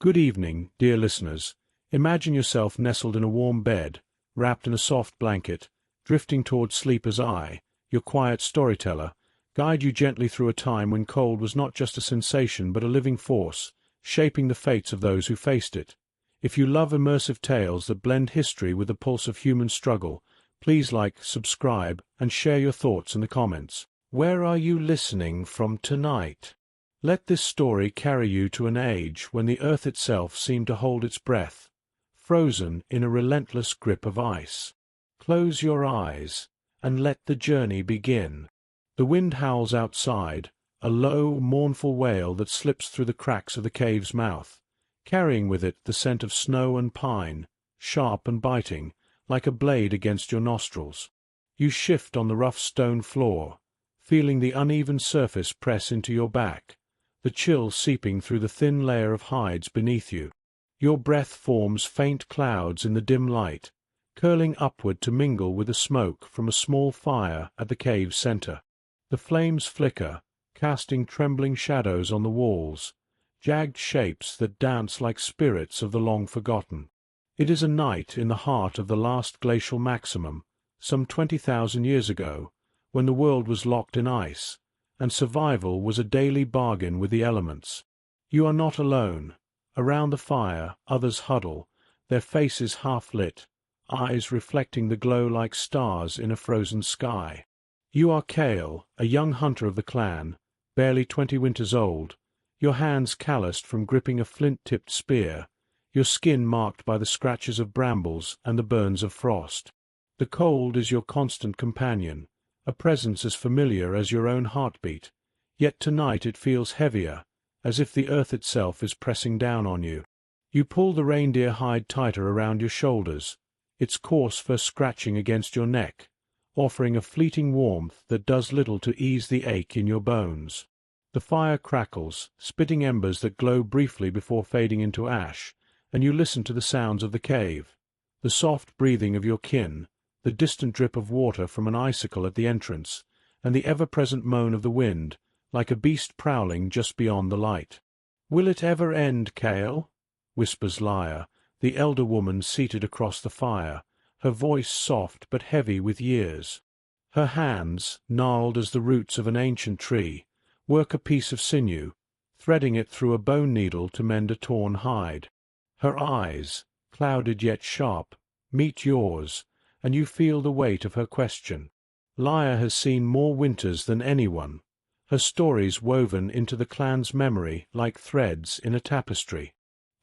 Good evening, dear listeners. Imagine yourself nestled in a warm bed, wrapped in a soft blanket, drifting toward sleep as I, your quiet storyteller, guide you gently through a time when cold was not just a sensation but a living force, shaping the fates of those who faced it. If you love immersive tales that blend history with the pulse of human struggle, please like, subscribe, and share your thoughts in the comments. Where are you listening from tonight? Let this story carry you to an age when the earth itself seemed to hold its breath, frozen in a relentless grip of ice. Close your eyes, and let the journey begin. The wind howls outside, a low, mournful wail that slips through the cracks of the cave's mouth, carrying with it the scent of snow and pine, sharp and biting, like a blade against your nostrils. You shift on the rough stone floor, feeling the uneven surface press into your back, the chill seeping through the thin layer of hides beneath you. Your breath forms faint clouds in the dim light, curling upward to mingle with the smoke from a small fire at the cave's center. The flames flicker, casting trembling shadows on the walls, jagged shapes that dance like spirits of the long-forgotten. It is a night in the heart of the last glacial maximum, some 20,000 years ago, when the world was locked in ice, and survival was a daily bargain with the elements. You are not alone. Around the fire, others huddle, their faces half-lit, eyes reflecting the glow like stars in a frozen sky. You are Kale, a young hunter of the clan, barely 20 winters old, your hands calloused from gripping a flint-tipped spear, your skin marked by the scratches of brambles and the burns of frost. The cold is your constant companion, a presence as familiar as your own heartbeat, yet tonight it feels heavier, as if the earth itself is pressing down on you. You pull the reindeer hide tighter around your shoulders, its coarse fur scratching against your neck, offering a fleeting warmth that does little to ease the ache in your bones. The fire crackles, spitting embers that glow briefly before fading into ash, and you listen to the sounds of the cave, the soft breathing of your kin, the distant drip of water from an icicle at the entrance, and the ever-present moan of the wind, like a beast prowling just beyond the light. "Will it ever end, Kale?" whispers Lyre, the elder woman seated across the fire, her voice soft but heavy with years. Her hands, gnarled as the roots of an ancient tree, work a piece of sinew, threading it through a bone needle to mend a torn hide. Her eyes, clouded yet sharp, meet yours, and you feel the weight of her question. Lyre has seen more winters than anyone, her stories woven into the clan's memory like threads in a tapestry.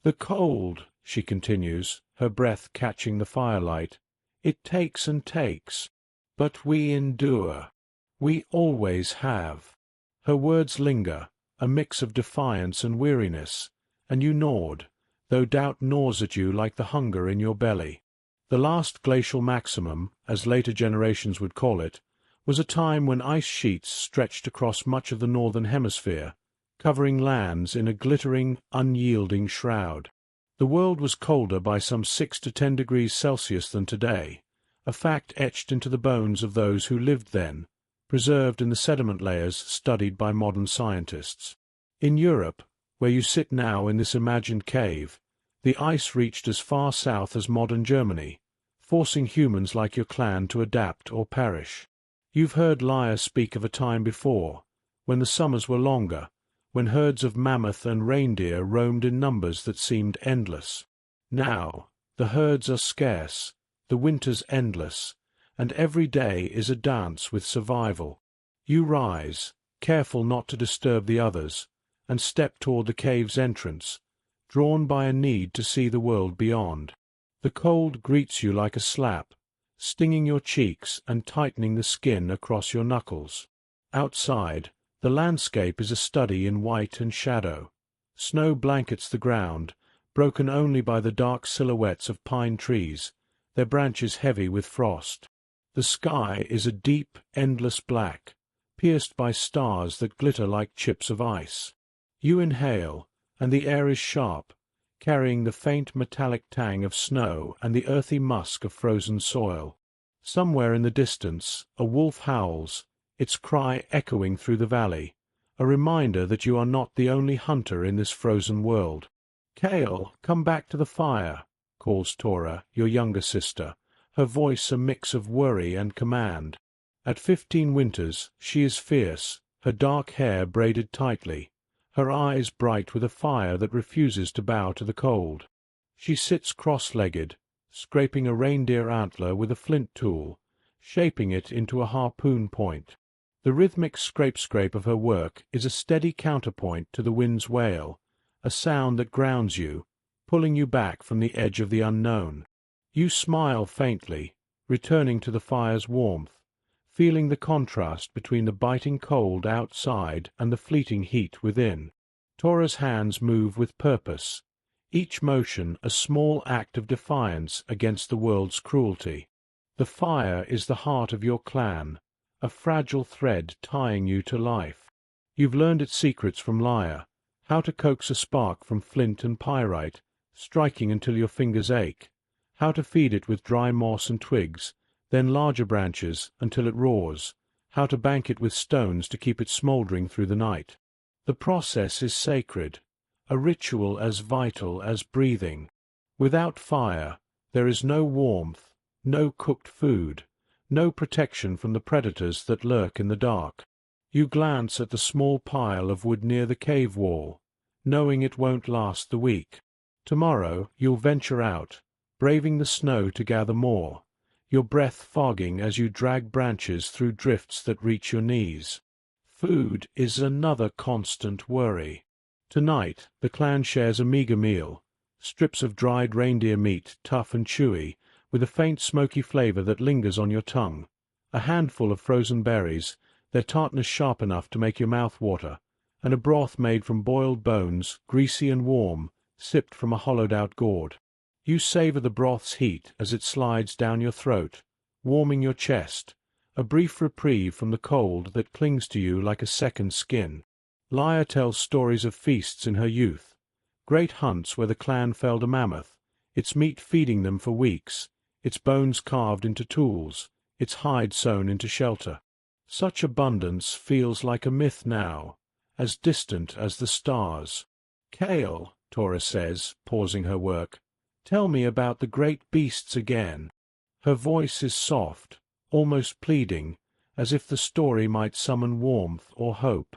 "The cold," she continues, her breath catching the firelight, "it takes and takes, but we endure. We always have." Her words linger, a mix of defiance and weariness, and you nod, though doubt gnaws at you like the hunger in your belly. The last glacial maximum, as later generations would call it, was a time when ice sheets stretched across much of the northern hemisphere, covering lands in a glittering, unyielding shroud. The world was colder by some 6 to 10 degrees Celsius than today, a fact etched into the bones of those who lived then, preserved in the sediment layers studied by modern scientists. In Europe, where you sit now in this imagined cave, the ice reached as far south as modern Germany, forcing humans like your clan to adapt or perish. You've heard Lyre speak of a time before, when the summers were longer, when herds of mammoth and reindeer roamed in numbers that seemed endless. Now, the herds are scarce, the winters endless, and every day is a dance with survival. You rise, careful not to disturb the others, and step toward the cave's entrance, drawn by a need to see the world beyond. The cold greets you like a slap, stinging your cheeks and tightening the skin across your knuckles. Outside, the landscape is a study in white and shadow. Snow blankets the ground, broken only by the dark silhouettes of pine trees, their branches heavy with frost. The sky is a deep, endless black, pierced by stars that glitter like chips of ice. You inhale, and the air is sharp, carrying the faint metallic tang of snow and the earthy musk of frozen soil. Somewhere in the distance, a wolf howls, its cry echoing through the valley, a reminder that you are not the only hunter in this frozen world. "Kale, come back to the fire," calls Tora, your younger sister, her voice a mix of worry and command. At 15 winters, she is fierce, her dark hair braided tightly, her eyes bright with a fire that refuses to bow to the cold. She sits cross-legged, scraping a reindeer antler with a flint tool, shaping it into a harpoon point. The rhythmic scrape-scrape of her work is a steady counterpoint to the wind's wail, a sound that grounds you, pulling you back from the edge of the unknown. You smile faintly, returning to the fire's warmth, feeling the contrast between the biting cold outside and the fleeting heat within. Tora's hands move with purpose, each motion a small act of defiance against the world's cruelty. The fire is the heart of your clan, a fragile thread tying you to life. You've learned its secrets from Lyre, how to coax a spark from flint and pyrite, striking until your fingers ache, how to feed it with dry moss and twigs, then larger branches until it roars, how to bank it with stones to keep it smouldering through the night. The process is sacred, a ritual as vital as breathing. Without fire, there is no warmth, no cooked food, no protection from the predators that lurk in the dark. You glance at the small pile of wood near the cave wall, knowing it won't last the week. Tomorrow you'll venture out, braving the snow to gather more, your breath fogging as you drag branches through drifts that reach your knees. Food is another constant worry. Tonight the clan shares a meager meal, strips of dried reindeer meat, tough and chewy, with a faint smoky flavor that lingers on your tongue, a handful of frozen berries, their tartness sharp enough to make your mouth water, and a broth made from boiled bones, greasy and warm, sipped from a hollowed-out gourd. You savor the broth's heat as it slides down your throat, warming your chest, a brief reprieve from the cold that clings to you like a second skin. Lyre tells stories of feasts in her youth, great hunts where the clan felled a mammoth, its meat feeding them for weeks, its bones carved into tools, its hide sewn into shelter. Such abundance feels like a myth now, as distant as the stars. "Kale," Tora says, pausing her work, "tell me about the great beasts again." Her voice is soft, almost pleading, as if the story might summon warmth or hope.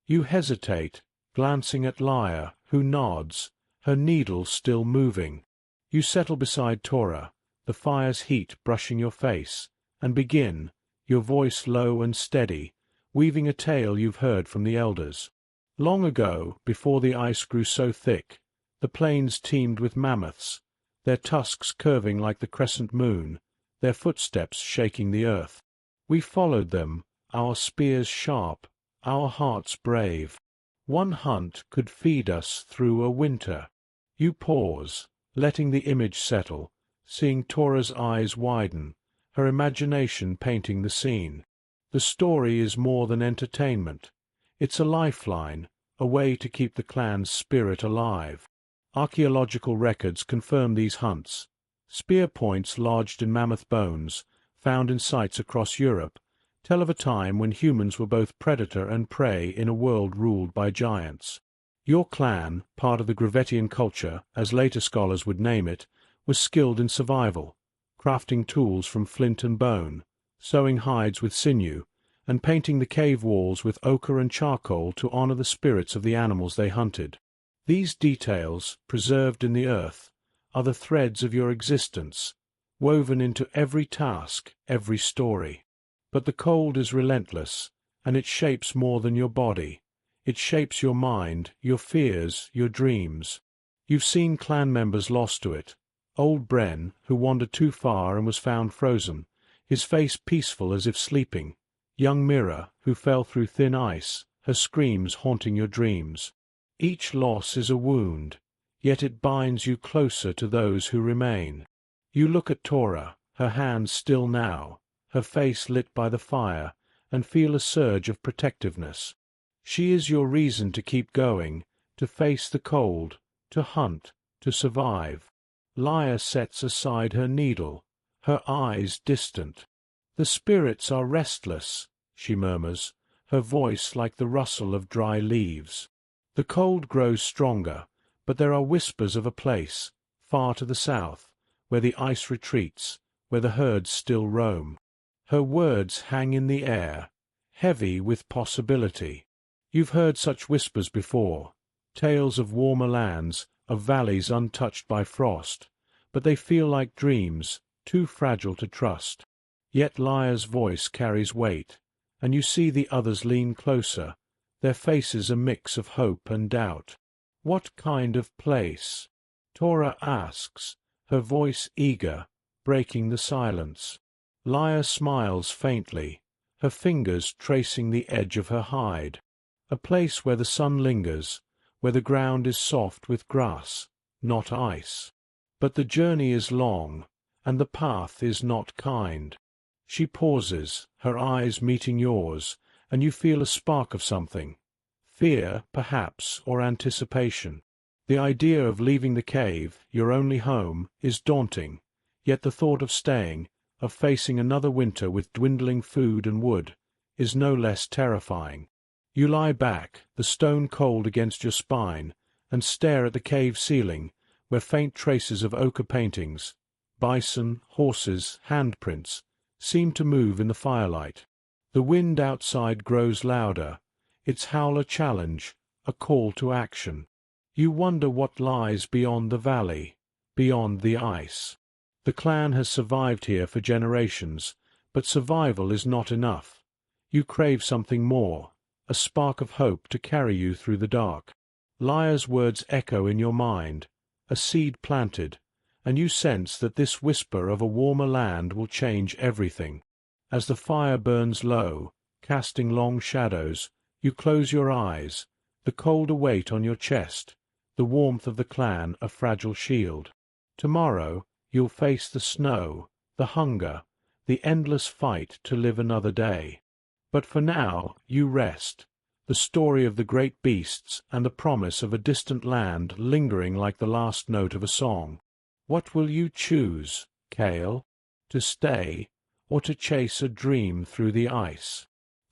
You hesitate, glancing at Lyre, who nods, her needle still moving. You settle beside Tora, the fire's heat brushing your face, and begin, your voice low and steady, weaving a tale you've heard from the elders. Long ago, before the ice grew so thick, the plains teemed with mammoths, their tusks curving like the crescent moon, their footsteps shaking the earth. We followed them, our spears sharp, our hearts brave. One hunt could feed us through a winter. You pause, letting the image settle, seeing Tora's eyes widen, her imagination painting the scene. The story is more than entertainment. It's a lifeline, a way to keep the clan's spirit alive. Archaeological records confirm these hunts. Spear points lodged in mammoth bones, found in sites across Europe, tell of a time when humans were both predator and prey in a world ruled by giants. Your clan, part of the Gravettian culture, as later scholars would name it, was skilled in survival, crafting tools from flint and bone, sewing hides with sinew, and painting the cave walls with ochre and charcoal to honor the spirits of the animals they hunted. These details, preserved in the earth, are the threads of your existence, woven into every task, every story. But the cold is relentless, and it shapes more than your body. It shapes your mind, your fears, your dreams. You've seen clan members lost to it. Old Bren, who wandered too far and was found frozen, his face peaceful as if sleeping. Young Mira, who fell through thin ice, her screams haunting your dreams. Each loss is a wound, yet it binds you closer to those who remain. You look at Tora, her hands still now, her face lit by the fire, and feel a surge of protectiveness. She is your reason to keep going, to face the cold, to hunt, to survive. Lyre sets aside her needle, her eyes distant. "The spirits are restless," she murmurs, her voice like the rustle of dry leaves. The cold grows stronger, but there are whispers of a place, far to the south, where the ice retreats, where the herds still roam. Her words hang in the air, heavy with possibility. You've heard such whispers before, tales of warmer lands, of valleys untouched by frost, but they feel like dreams, too fragile to trust. Yet Liar's voice carries weight, and you see the others lean closer, their faces a mix of hope and doubt. What kind of place? Torah asks, her voice eager, breaking the silence. Liar smiles faintly, her fingers tracing the edge of her hide. A place where the sun lingers, where the ground is soft with grass, not ice. But the journey is long, and the path is not kind. She pauses, her eyes meeting yours, and you feel a spark of something. Fear, perhaps, or anticipation. The idea of leaving the cave, your only home, is daunting, yet the thought of staying, of facing another winter with dwindling food and wood, is no less terrifying. You lie back, the stone cold against your spine, and stare at the cave ceiling, where faint traces of ochre paintings, bison, horses, handprints, seem to move in the firelight. The wind outside grows louder, its howl a challenge, a call to action. You wonder what lies beyond the valley, beyond the ice. The clan has survived here for generations, but survival is not enough. You crave something more, a spark of hope to carry you through the dark. Liar's words echo in your mind, a seed planted, and you sense that this whisper of a warmer land will change everything. As the fire burns low, casting long shadows, you close your eyes, the cold a weight on your chest, the warmth of the clan a fragile shield. Tomorrow you'll face the snow, the hunger, the endless fight to live another day. But for now you rest, the story of the great beasts and the promise of a distant land lingering like the last note of a song. What will you choose, Kale? To stay, or to chase a dream through the ice?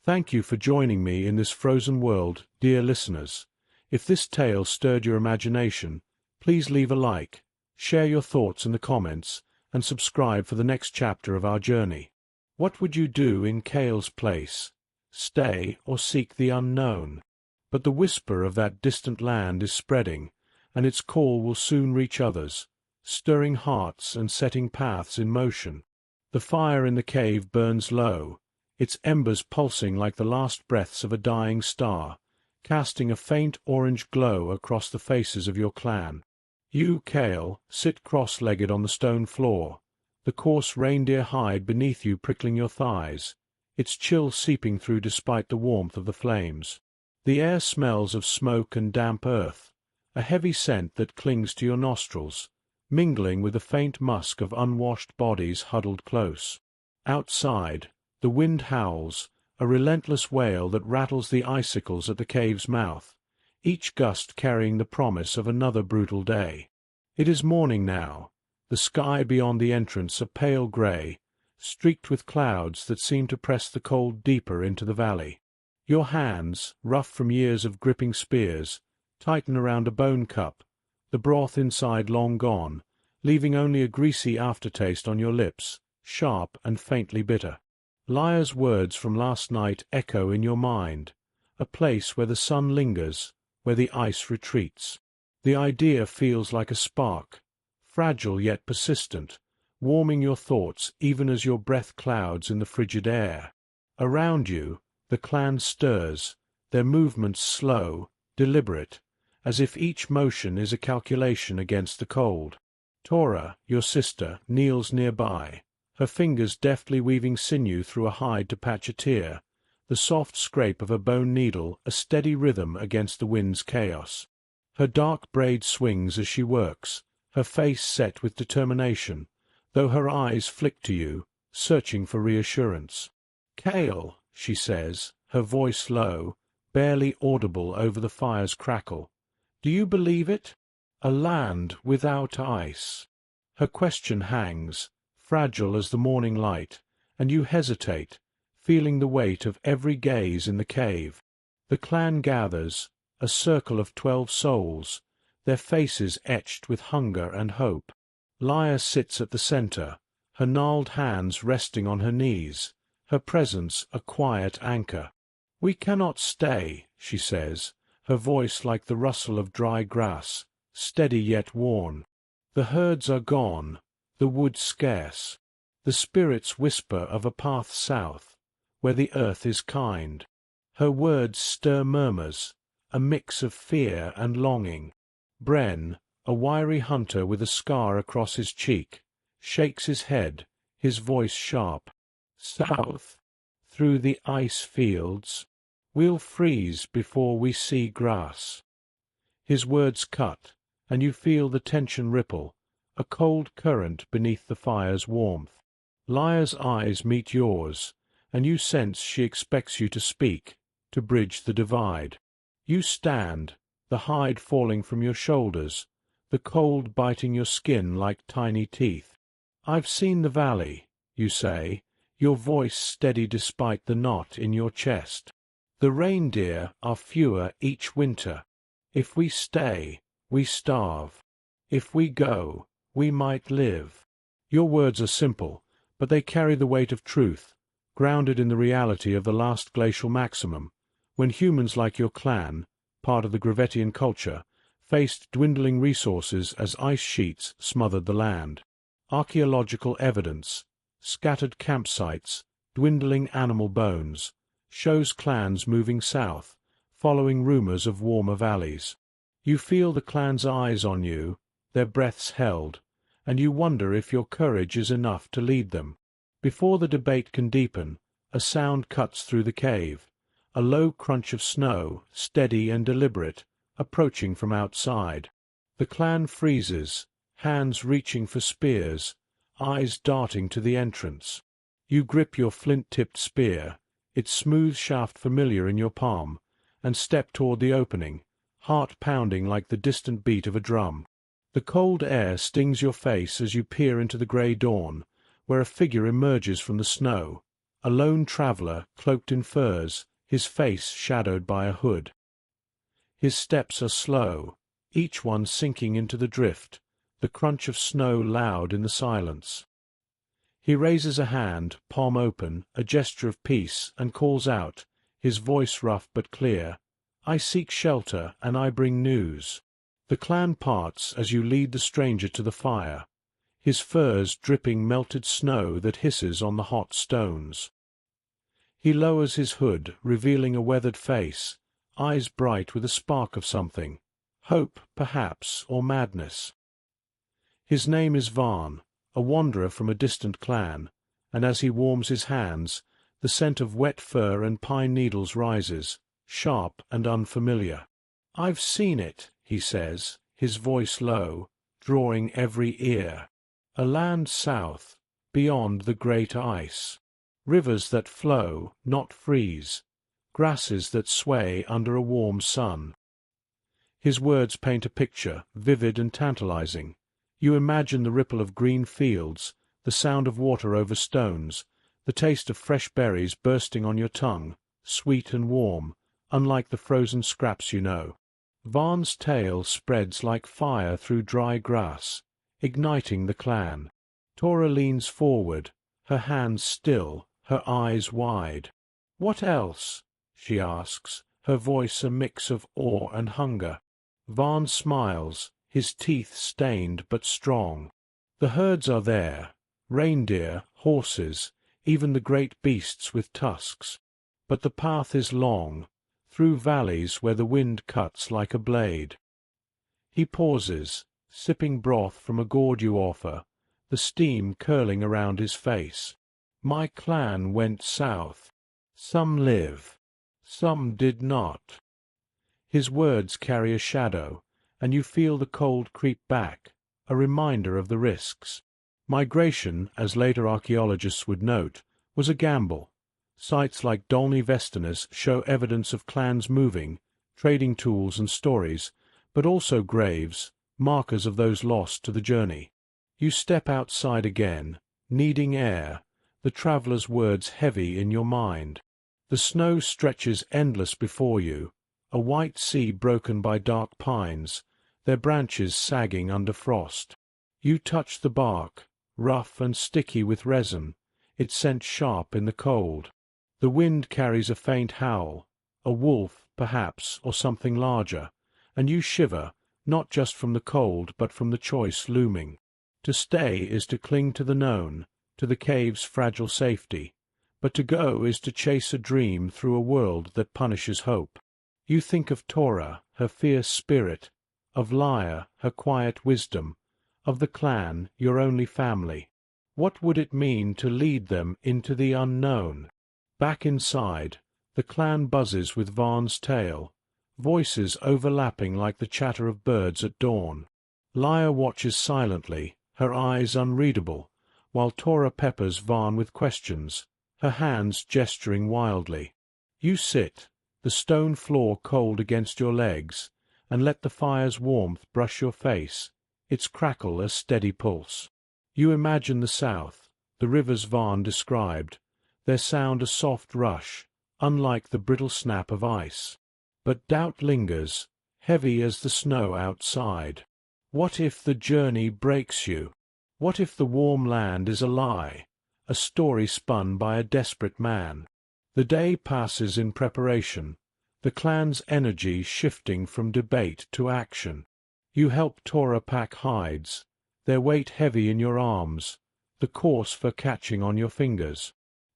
Thank you for joining me in this frozen world, dear listeners. If this tale stirred your imagination, please leave a like, share your thoughts in the comments, and subscribe for the next chapter of our journey. What would you do in Kale's place? Stay or seek the unknown? But the whisper of that distant land is spreading, and its call will soon reach others, stirring hearts and setting paths in motion. The fire in the cave burns low, its embers pulsing like the last breaths of a dying star, casting a faint orange glow across the faces of your clan. You, Kale, sit cross-legged on the stone floor, the coarse reindeer hide beneath you prickling your thighs, its chill seeping through despite the warmth of the flames. The air smells of smoke and damp earth, a heavy scent that clings to your nostrils, mingling with the faint musk of unwashed bodies huddled close. Outside, the wind howls, a relentless wail that rattles the icicles at the cave's mouth, each gust carrying the promise of another brutal day. It is morning now, the sky beyond the entrance a pale grey, streaked with clouds that seem to press the cold deeper into the valley. Your hands, rough from years of gripping spears, tighten around a bone cup, the broth inside long gone, leaving only a greasy aftertaste on your lips, sharp and faintly bitter. Liar's words from last night echo in your mind, a place where the sun lingers, where the ice retreats. The idea feels like a spark, fragile yet persistent, warming your thoughts even as your breath clouds in the frigid air. Around you, the clan stirs, their movements slow, deliberate, as if each motion is a calculation against the cold. Torah, your sister, kneels nearby, her fingers deftly weaving sinew through a hide to patch a tear, the soft scrape of a bone needle a steady rhythm against the wind's chaos. Her dark braid swings as she works, her face set with determination, though her eyes flick to you, searching for reassurance. "Kale," she says, her voice low, barely audible over the fire's crackle, "do you believe it? A land without ice?" Her question hangs, fragile as the morning light, and you hesitate, feeling the weight of every gaze in the cave. The clan gathers, a circle of 12 souls, their faces etched with hunger and hope. Lya sits at the center, her gnarled hands resting on her knees, her presence a quiet anchor. "We cannot stay," she says, her voice like the rustle of dry grass, steady yet worn. "The herds are gone, the wood scarce. The spirits whisper of a path south, where the earth is kind." Her words stir murmurs, a mix of fear and longing. Bren, a wiry hunter with a scar across his cheek, shakes his head, his voice sharp. "South, through the ice fields. We'll freeze before we see grass." His words cut, and you feel the tension ripple, a cold current beneath the fire's warmth. Lya's eyes meet yours, and you sense she expects you to speak, to bridge the divide. You stand, the hide falling from your shoulders, the cold biting your skin like tiny teeth. "I've seen the valley," you say, your voice steady despite the knot in your chest. "The reindeer are fewer each winter. If we stay, we starve. If we go, we might live." Your words are simple, but they carry the weight of truth, grounded in the reality of the last glacial maximum, when humans like your clan, part of the Gravettian culture, faced dwindling resources as ice sheets smothered the land. Archaeological evidence, scattered campsites, dwindling animal bones, shows clans moving south, following rumors of warmer valleys. You feel the clan's eyes on you, their breaths held, and you wonder if your courage is enough to lead them. Before the debate can deepen, a sound cuts through the cave, a low crunch of snow, steady and deliberate, approaching from outside. The clan freezes, hands reaching for spears, eyes darting to the entrance. You grip your flint-tipped spear, its smooth shaft familiar in your palm, and step toward the opening, heart pounding like the distant beat of a drum. The cold air stings your face as you peer into the grey dawn, where a figure emerges from the snow, a lone traveller cloaked in furs, his face shadowed by a hood. His steps are slow, each one sinking into the drift, the crunch of snow loud in the silence. He raises a hand, palm open, a gesture of peace, and calls out, his voice rough but clear, "I seek shelter, and I bring news." The clan parts as you lead the stranger to the fire, his furs dripping melted snow that hisses on the hot stones. He lowers his hood, revealing a weathered face, eyes bright with a spark of something, hope, perhaps, or madness. His name is Varn, a wanderer from a distant clan, and as he warms his hands, the scent of wet fur and pine needles rises, sharp and unfamiliar. "I've seen it," he says, his voice low, drawing every ear. "A land south, beyond the great ice. Rivers that flow, not freeze. Grasses that sway under a warm sun." His words paint a picture, vivid and tantalizing. You imagine the ripple of green fields, the sound of water over stones, the taste of fresh berries bursting on your tongue, sweet and warm, unlike the frozen scraps you know. Varn's tale spreads like fire through dry grass, igniting the clan. Tora leans forward, her hands still, her eyes wide. "What else?" she asks, her voice a mix of awe and hunger. Varn smiles, his teeth stained but strong. "The herds are there, reindeer, horses, even the great beasts with tusks. But the path is long, through valleys where the wind cuts like a blade." He pauses, sipping broth from a gourd you offer, the steam curling around his face. "My clan went south. Some live. Some did not." His words carry a shadow, and you feel the cold creep back, a reminder of the risks. Migration, as later archaeologists would note, was a gamble. Sites like Dolny Vesterness show evidence of clans moving, trading tools and stories, but also graves, markers of those lost to the journey. You step outside again, needing air, the traveller's words heavy in your mind. The snow stretches endless before you, a white sea broken by dark pines, their branches sagging under frost. You touch the bark, rough and sticky with resin, its scent sharp in the cold. The wind carries a faint howl, a wolf, perhaps, or something larger, and you shiver, not just from the cold but from the choice looming. To stay is to cling to the known, to the cave's fragile safety, but to go is to chase a dream through a world that punishes hope. You think of Torah, her fierce spirit, of Lyre, her quiet wisdom, of the clan, your only family. What would it mean to lead them into the unknown? Back inside, the clan buzzes with Varn's tale, voices overlapping like the chatter of birds at dawn. Lyre watches silently, her eyes unreadable, while Torah peppers Varn with questions, her hands gesturing wildly. You sit, the stone floor cold against your legs, and let the fire's warmth brush your face, its crackle a steady pulse. You imagine the south, the rivers Varn described, their sound a soft rush, unlike the brittle snap of ice. But doubt lingers, heavy as the snow outside. What if the journey breaks you? What if the warm land is a lie, a story spun by a desperate man? The day passes in preparation, the clan's energy shifting from debate to action. You help Torah pack hides, their weight heavy in your arms, the coarse fur catching on your fingers.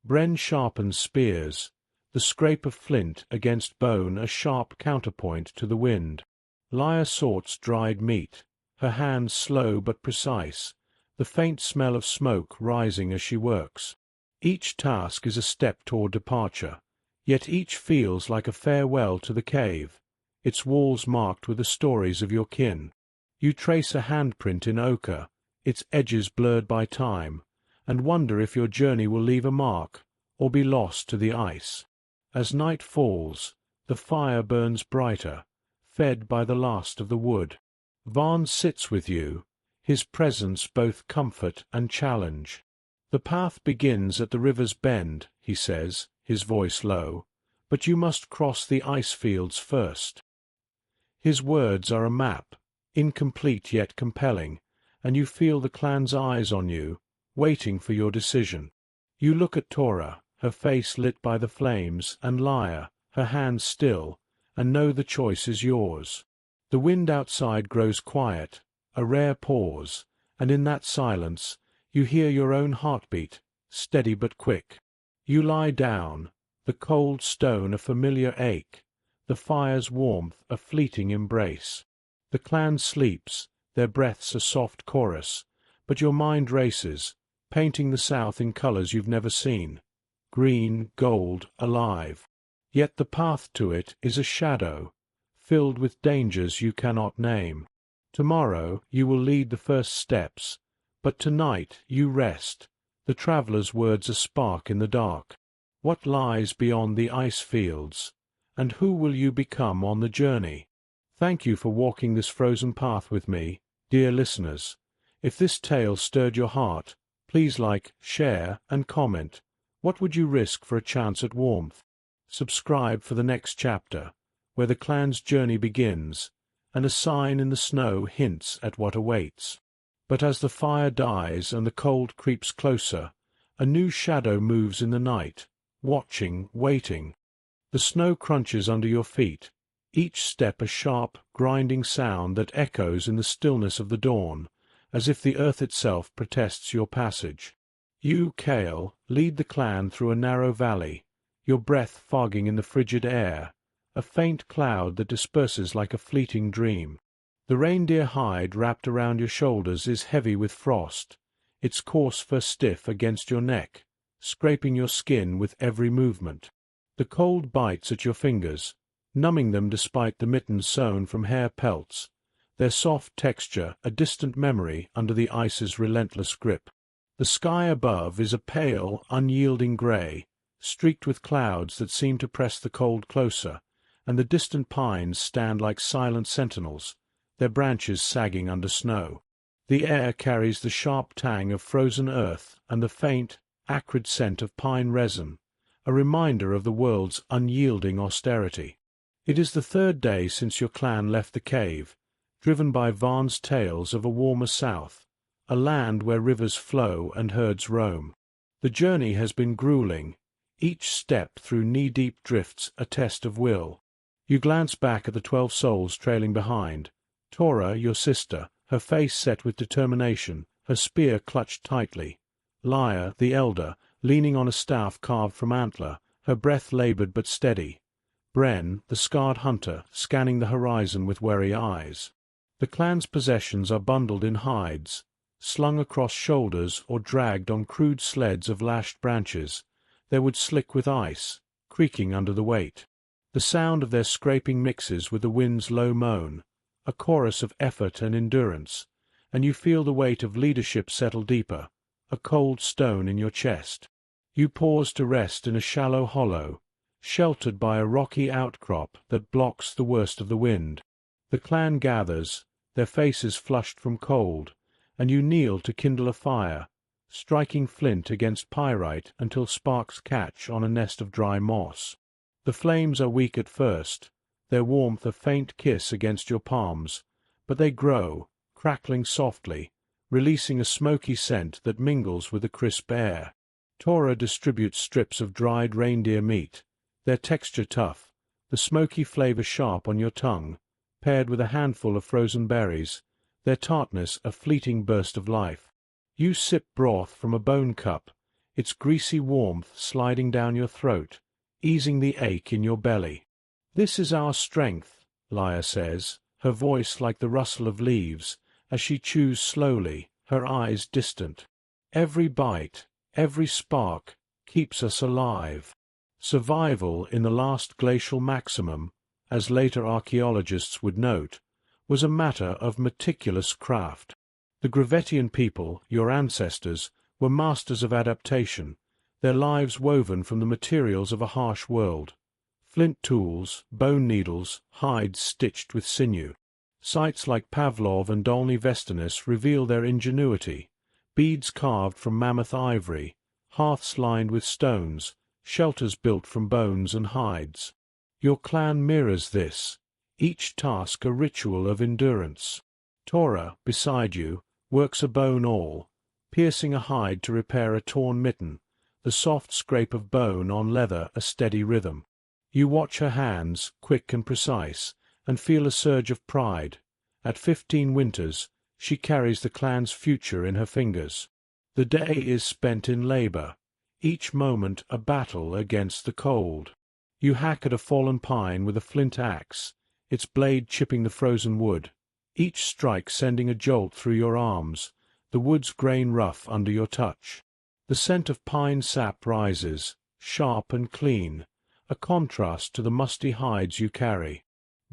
Bren sharpens spears, the scrape of flint against bone a sharp counterpoint to the wind. Lyre sorts dried meat, her hands slow but precise, the faint smell of smoke rising as she works. Each task is a step toward departure, yet each feels like a farewell to the cave, its walls marked with the stories of your kin. You trace a handprint in ochre, its edges blurred by time, and wonder if your journey will leave a mark, or be lost to the ice. As night falls, the fire burns brighter, fed by the last of the wood. Varn sits with you, his presence both comfort and challenge. The path begins at the river's bend, he says, his voice low, but you must cross the ice fields first. His words are a map, incomplete yet compelling, and you feel the clan's eyes on you, waiting for your decision. You look at Torah, her face lit by the flames, and Lyre, her hands still, and know the choice is yours. The wind outside grows quiet, a rare pause, and in that silence you hear your own heartbeat, steady but quick. You lie down, the cold stone a familiar ache, the fire's warmth a fleeting embrace. The clan sleeps, their breaths a soft chorus, but your mind races, painting the south in colors you've never seen. Green, gold, alive. Yet the path to it is a shadow, filled with dangers you cannot name. Tomorrow you will lead the first steps, but tonight you rest, the traveler's words a spark in the dark. What lies beyond the ice fields, and who will you become on the journey? Thank you for walking this frozen path with me, dear listeners. If this tale stirred your heart, please like, share, and comment. What would you risk for a chance at warmth? Subscribe for the next chapter, where the clan's journey begins, and a sign in the snow hints at what awaits. But as the fire dies and the cold creeps closer, a new shadow moves in the night, watching, waiting. The snow crunches under your feet, each step a sharp, grinding sound that echoes in the stillness of the dawn, as if the earth itself protests your passage. You, Kale, lead the clan through a narrow valley, your breath fogging in the frigid air, a faint cloud that disperses like a fleeting dream. The reindeer hide wrapped around your shoulders is heavy with frost, its coarse fur stiff against your neck, scraping your skin with every movement. The cold bites at your fingers, numbing them despite the mittens sewn from hair pelts, their soft texture a distant memory under the ice's relentless grip. The sky above is a pale, unyielding grey, streaked with clouds that seem to press the cold closer, and the distant pines stand like silent sentinels, their branches sagging under snow. The air carries the sharp tang of frozen earth and the faint, acrid scent of pine resin, a reminder of the world's unyielding austerity. It is the third day since your clan left the cave, driven by Vaughan's tales of a warmer south, a land where rivers flow and herds roam. The journey has been grueling, each step through knee-deep drifts a test of will. You glance back at the 12 souls trailing behind. Torah, your sister, her face set with determination, her spear clutched tightly. Laia, the elder, leaning on a staff carved from antler, her breath labored but steady. Bren, the scarred hunter, scanning the horizon with wary eyes. The clan's possessions are bundled in hides, slung across shoulders or dragged on crude sleds of lashed branches. Their wood slick with ice, creaking under the weight. The sound of their scraping mixes with the wind's low moan, a chorus of effort and endurance, and you feel the weight of leadership settle deeper, a cold stone in your chest. You pause to rest in a shallow hollow, sheltered by a rocky outcrop that blocks the worst of the wind. The clan gathers, their faces flushed from cold, and you kneel to kindle a fire, striking flint against pyrite until sparks catch on a nest of dry moss. The flames are weak at first, their warmth a faint kiss against your palms, but they grow, crackling softly, releasing a smoky scent that mingles with the crisp air. Torah distributes strips of dried reindeer meat, their texture tough, the smoky flavor sharp on your tongue, paired with a handful of frozen berries, their tartness a fleeting burst of life. You sip broth from a bone cup, its greasy warmth sliding down your throat, easing the ache in your belly. "This is our strength," Laia says, her voice like the rustle of leaves, as she chews slowly, her eyes distant. "Every bite, every spark, keeps us alive." Survival in the last glacial maximum, as later archaeologists would note, was a matter of meticulous craft. The Gravettian people, your ancestors, were masters of adaptation, their lives woven from the materials of a harsh world. Flint tools, bone needles, hides stitched with sinew. Sites like Pavlov and Dolny Vesternis reveal their ingenuity. Beads carved from mammoth ivory, hearths lined with stones, shelters built from bones and hides. Your clan mirrors this, each task a ritual of endurance. Torah, beside you, works a bone awl, piercing a hide to repair a torn mitten, the soft scrape of bone on leather a steady rhythm. You watch her hands, quick and precise, and feel a surge of pride. At 15 winters, she carries the clan's future in her fingers. The day is spent in labor, each moment a battle against the cold. You hack at a fallen pine with a flint axe, its blade chipping the frozen wood, each strike sending a jolt through your arms, the wood's grain rough under your touch. The scent of pine sap rises, sharp and clean, a contrast to the musty hides you carry.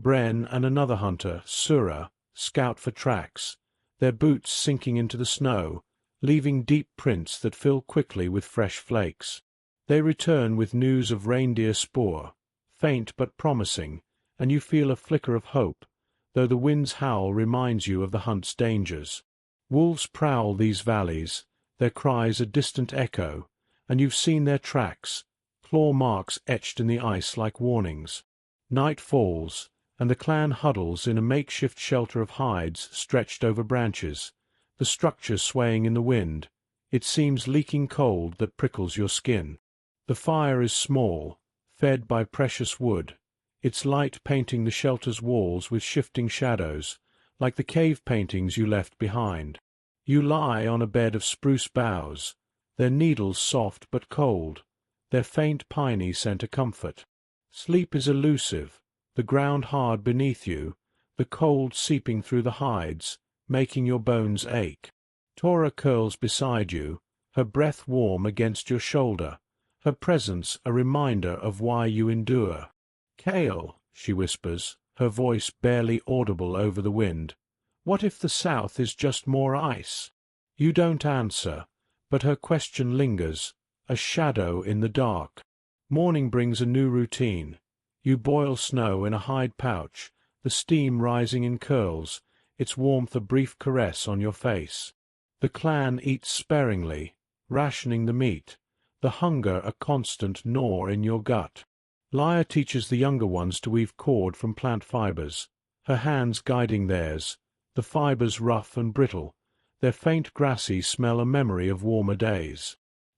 Bren and another hunter, Sura, scout for tracks, their boots sinking into the snow, leaving deep prints that fill quickly with fresh flakes. They return with news of reindeer spoor, faint but promising, and you feel a flicker of hope, though the wind's howl reminds you of the hunt's dangers. Wolves prowl these valleys, their cries a distant echo, and you've seen their tracks, claw marks etched in the ice like warnings. Night falls, and the clan huddles in a makeshift shelter of hides stretched over branches, the structure swaying in the wind. It seems leaking cold that prickles your skin. The fire is small, fed by precious wood, its light painting the shelter's walls with shifting shadows, like the cave paintings you left behind. You lie on a bed of spruce boughs, their needles soft but cold, their faint piney scent a comfort. Sleep is elusive, the ground hard beneath you, the cold seeping through the hides, making your bones ache. Torah curls beside you, her breath warm against your shoulder, her presence a reminder of why you endure. "Kale," she whispers, her voice barely audible over the wind, "what if the south is just more ice?" You don't answer, but her question lingers, a shadow in the dark. Morning brings a new routine. You boil snow in a hide pouch, the steam rising in curls, its warmth a brief caress on your face. The clan eats sparingly, rationing the meat, the hunger a constant gnaw in your gut. Laia teaches the younger ones to weave cord from plant fibers, her hands guiding theirs, the fibers rough and brittle, their faint grassy smell a memory of warmer days.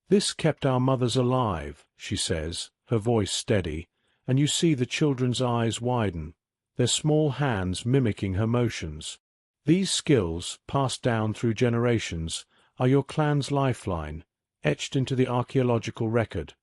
"This kept our mothers alive," she says, her voice steady, and you see the children's eyes widen, their small hands mimicking her motions. "These skills, passed down through generations, are your clan's lifeline, etched into the archaeological record,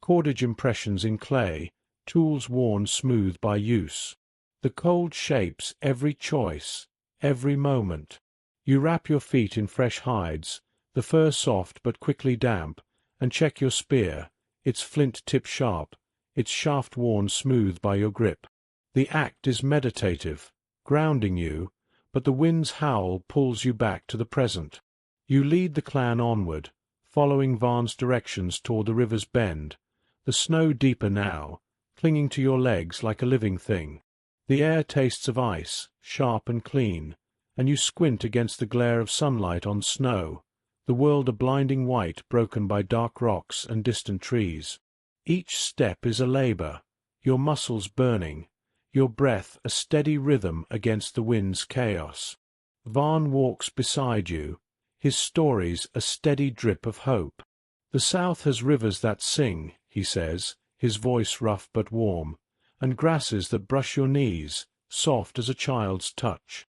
cordage impressions in clay, tools worn smooth by use. The cold shapes every choice, every moment. You wrap your feet in fresh hides, the fur soft but quickly damp, and check your spear, its flint tip sharp, its shaft worn smooth by your grip. The act is meditative, grounding you, but the wind's howl pulls you back to the present. You lead the clan onward, following Varn's directions toward the river's bend, the snow deeper now, clinging to your legs like a living thing. The air tastes of ice, sharp and clean, and you squint against the glare of sunlight on snow, the world a blinding white broken by dark rocks and distant trees. Each step is a labor, your muscles burning, your breath a steady rhythm against the wind's chaos. Varn walks beside you, his stories a steady drip of hope. "The South has rivers that sing," he says, his voice rough but warm, "and grasses that brush your knees, soft as a child's touch."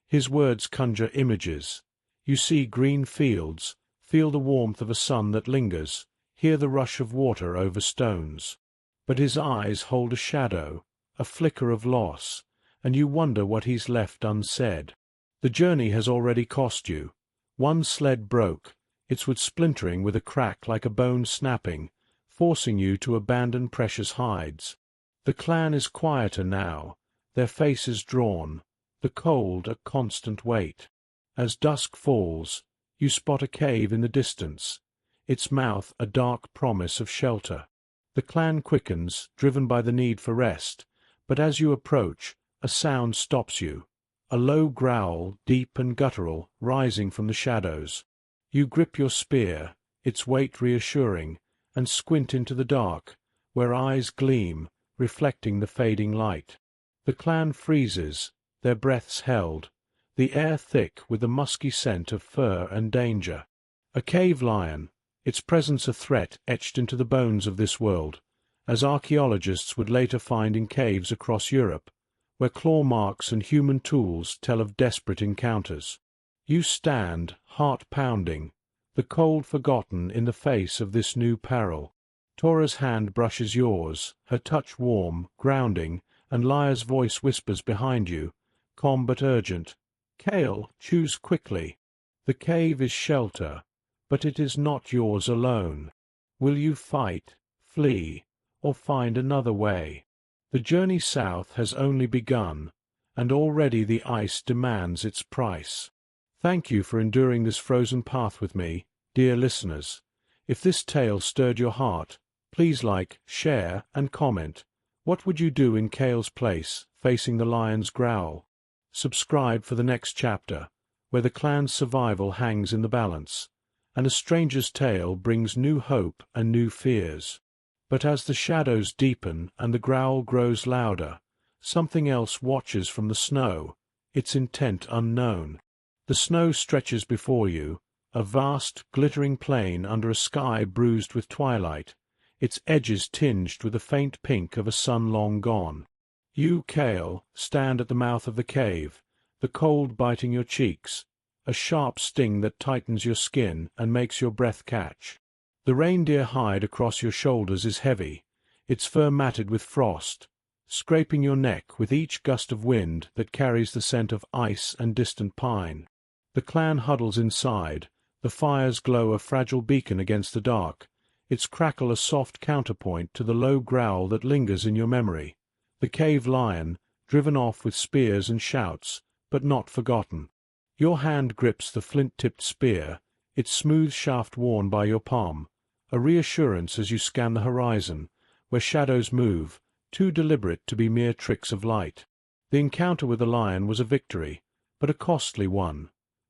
His words conjure images. You see green fields, feel the warmth of a sun that lingers, hear the rush of water over stones. But his eyes hold a shadow, a flicker of loss, and you wonder what he's left unsaid. The journey has already cost you. One sled broke, its wood splintering with a crack like a bone snapping, forcing you to abandon precious hides. The clan is quieter now, their faces drawn, the cold a constant weight. As dusk falls, you spot a cave in the distance, its mouth a dark promise of shelter. The clan quickens, driven by the need for rest, but as you approach, a sound stops you, a low growl, deep and guttural, rising from the shadows. You grip your spear, its weight reassuring, and squint into the dark, where eyes gleam, reflecting the fading light. The clan freezes, their breaths held, the air thick with the musky scent of fur and danger. A cave lion, its presence a threat etched into the bones of this world, as archaeologists would later find in caves across Europe, where claw marks and human tools tell of desperate encounters. You stand, heart pounding, the cold forgotten in the face of this new peril. Tora's hand brushes yours, her touch warm, grounding, and Lyre's voice whispers behind you, calm but urgent, "Kale, choose quickly. The cave is shelter, but it is not yours alone. Will you fight, flee, or find another way? The journey south has only begun, and already the ice demands its price." Thank you for enduring this frozen path with me, dear listeners. If this tale stirred your heart, please like, share, and comment. What would you do in Kale's place, facing the lion's growl? Subscribe for the next chapter, where the clan's survival hangs in the balance, and a stranger's tale brings new hope and new fears. But as the shadows deepen and the growl grows louder, something else watches from the snow, its intent unknown. The snow stretches before you, a vast, glittering plain under a sky bruised with twilight, its edges tinged with the faint pink of a sun long gone. You, Kale, stand at the mouth of the cave, the cold biting your cheeks, a sharp sting that tightens your skin and makes your breath catch. The reindeer hide across your shoulders is heavy, its fur matted with frost, scraping your neck with each gust of wind that carries the scent of ice and distant pine. The clan huddles inside, the fire's glow a fragile beacon against the dark, its crackle a soft counterpoint to the low growl that lingers in your memory. The cave lion, driven off with spears and shouts, but not forgotten. Your hand grips the flint-tipped spear, its smooth shaft worn by your palm, a reassurance as you scan the horizon, where shadows move, too deliberate to be mere tricks of light. The encounter with the lion was a victory, but a costly one.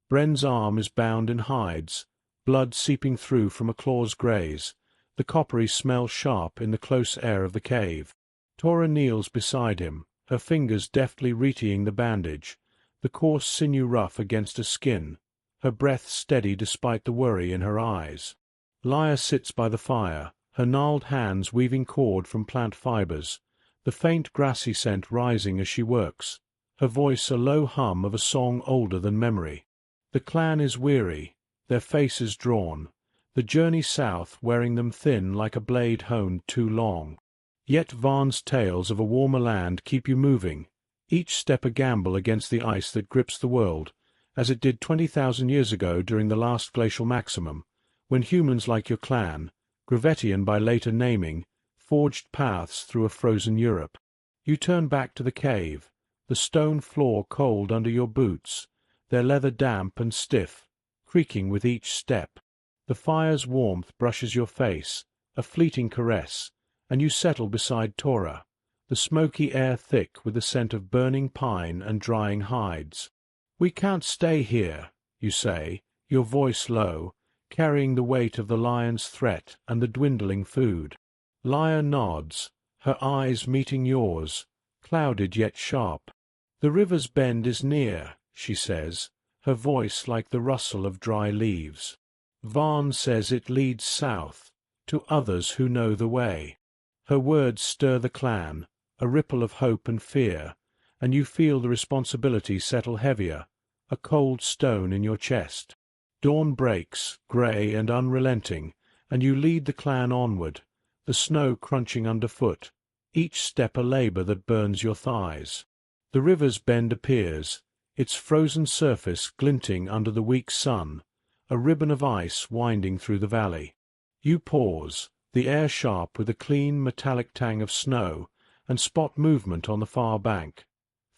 Bren's arm is bound in hides, blood seeping through from a claw's graze, the coppery smell sharp in the close air of the cave. Tora kneels beside him, her fingers deftly retying the bandage, the coarse sinew rough against her skin, her breath steady despite the worry in her eyes. Lya sits by the fire, her gnarled hands weaving cord from plant fibers, the faint grassy scent rising as she works, her voice a low hum of a song older than memory. The clan is weary, their faces drawn, the journey south wearing them thin like a blade honed too long. Yet Varn's tales of a warmer land keep you moving, each step a gamble against the ice that grips the world, as it did 20,000 years ago during the last glacial maximum, when humans like your clan, Gravettian by later naming, forged paths through a frozen Europe. You turn back to the cave, the stone floor cold under your boots, their leather damp and stiff, creaking with each step. The fire's warmth brushes your face, a fleeting caress, and you settle beside Torah, the smoky air thick with the scent of burning pine and drying hides. "We can't stay here," you say, your voice low, carrying the weight of the lion's threat and the dwindling food. Lya nods, her eyes meeting yours, clouded yet sharp. "The river's bend is near," she says, her voice like the rustle of dry leaves. "Varn says it leads south, to others who know the way." Her words stir the clan, a ripple of hope and fear, and you feel the responsibility settle heavier, a cold stone in your chest. Dawn breaks, grey and unrelenting, and you lead the clan onward, the snow crunching underfoot, each step a labour that burns your thighs. The river's bend appears, its frozen surface glinting under the weak sun, a ribbon of ice winding through the valley. You pause, the air sharp with a clean metallic tang of snow, and spot movement on the far bank.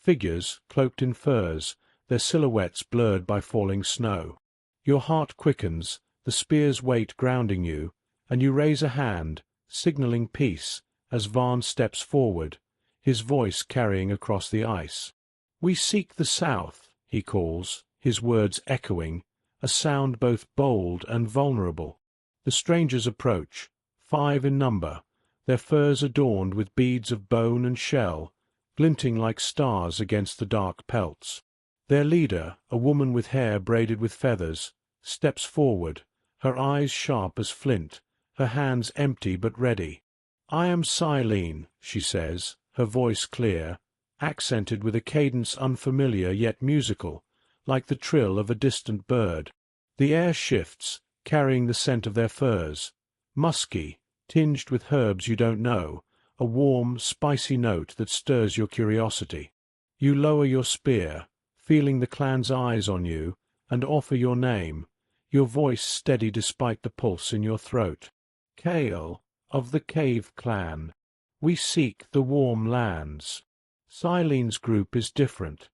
Figures, cloaked in furs, their silhouettes blurred by falling snow. Your heart quickens, the spear's weight grounding you, and you raise a hand, signalling peace, as Varn steps forward, his voice carrying across the ice. "We seek the south," he calls, his words echoing, a sound both bold and vulnerable. The strangers approach, 5 in number, their furs adorned with beads of bone and shell, glinting like stars against the dark pelts. Their leader, a woman with hair braided with feathers, steps forward, her eyes sharp as flint, her hands empty but ready. "I am Silene," she says, her voice clear, accented with a cadence unfamiliar yet musical, like the trill of a distant bird. The air shifts, carrying the scent of their furs, musky, tinged with herbs you don't know, a warm, spicy note that stirs your curiosity. You lower your spear, feeling the clan's eyes on you, and offer your name, your voice steady despite the pulse in your throat. "Kale, of the Cave Clan. We seek the warm lands." Silene's group is different,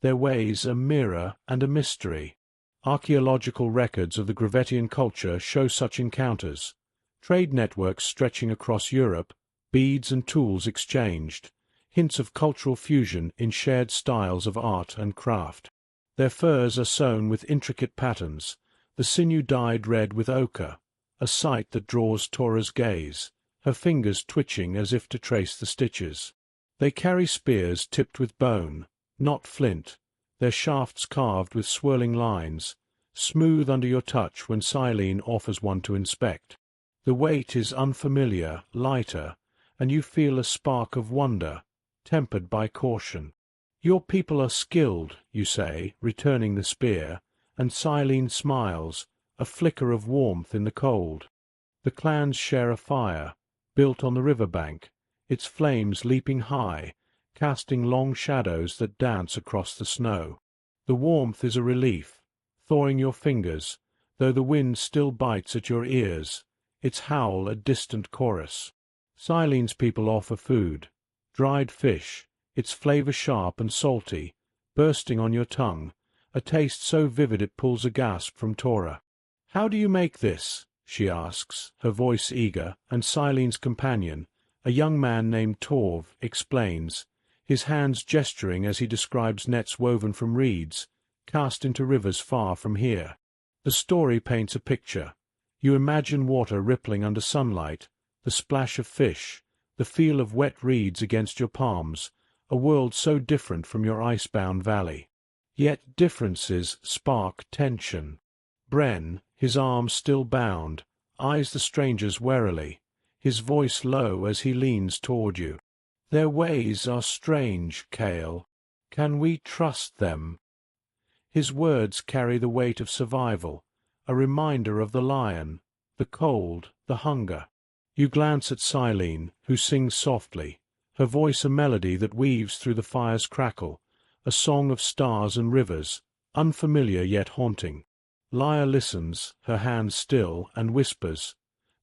their ways a mirror and a mystery. Archaeological records of the Gravettian culture show such encounters, trade networks stretching across Europe, beads and tools exchanged, hints of cultural fusion in shared styles of art and craft. Their furs are sewn with intricate patterns, the sinew dyed red with ochre, a sight that draws Torah's gaze, her fingers twitching as if to trace the stitches. They carry spears tipped with bone, not flint, their shafts carved with swirling lines, smooth under your touch when Silene offers one to inspect. The weight is unfamiliar, lighter, and you feel a spark of wonder, tempered by caution. "Your people are skilled," you say, returning the spear, and Silene smiles, a flicker of warmth in the cold. The clans share a fire, built on the river bank, its flames leaping high, casting long shadows that dance across the snow. The warmth is a relief, thawing your fingers, though the wind still bites at your ears, its howl a distant chorus. Silene's people offer food, dried fish, its flavor sharp and salty, bursting on your tongue, a taste so vivid it pulls a gasp from Torah. "How do you make this?" she asks, her voice eager, and Silene's companion, a young man named Torv, explains, his hands gesturing as he describes nets woven from reeds, cast into rivers far from here. The story paints a picture. You imagine water rippling under sunlight, the splash of fish, the feel of wet reeds against your palms, a world so different from your ice-bound valley. Yet differences spark tension. Bren, his arms still bound, eyes the strangers warily, his voice low as he leans toward you. Their ways are strange, Cale. Can we trust them? His words carry the weight of survival, a reminder of the lion, the cold, the hunger. You glance at Silene, who sings softly, her voice a melody that weaves through the fire's crackle, a song of stars and rivers, unfamiliar yet haunting. Lyra listens, her hands still, and whispers,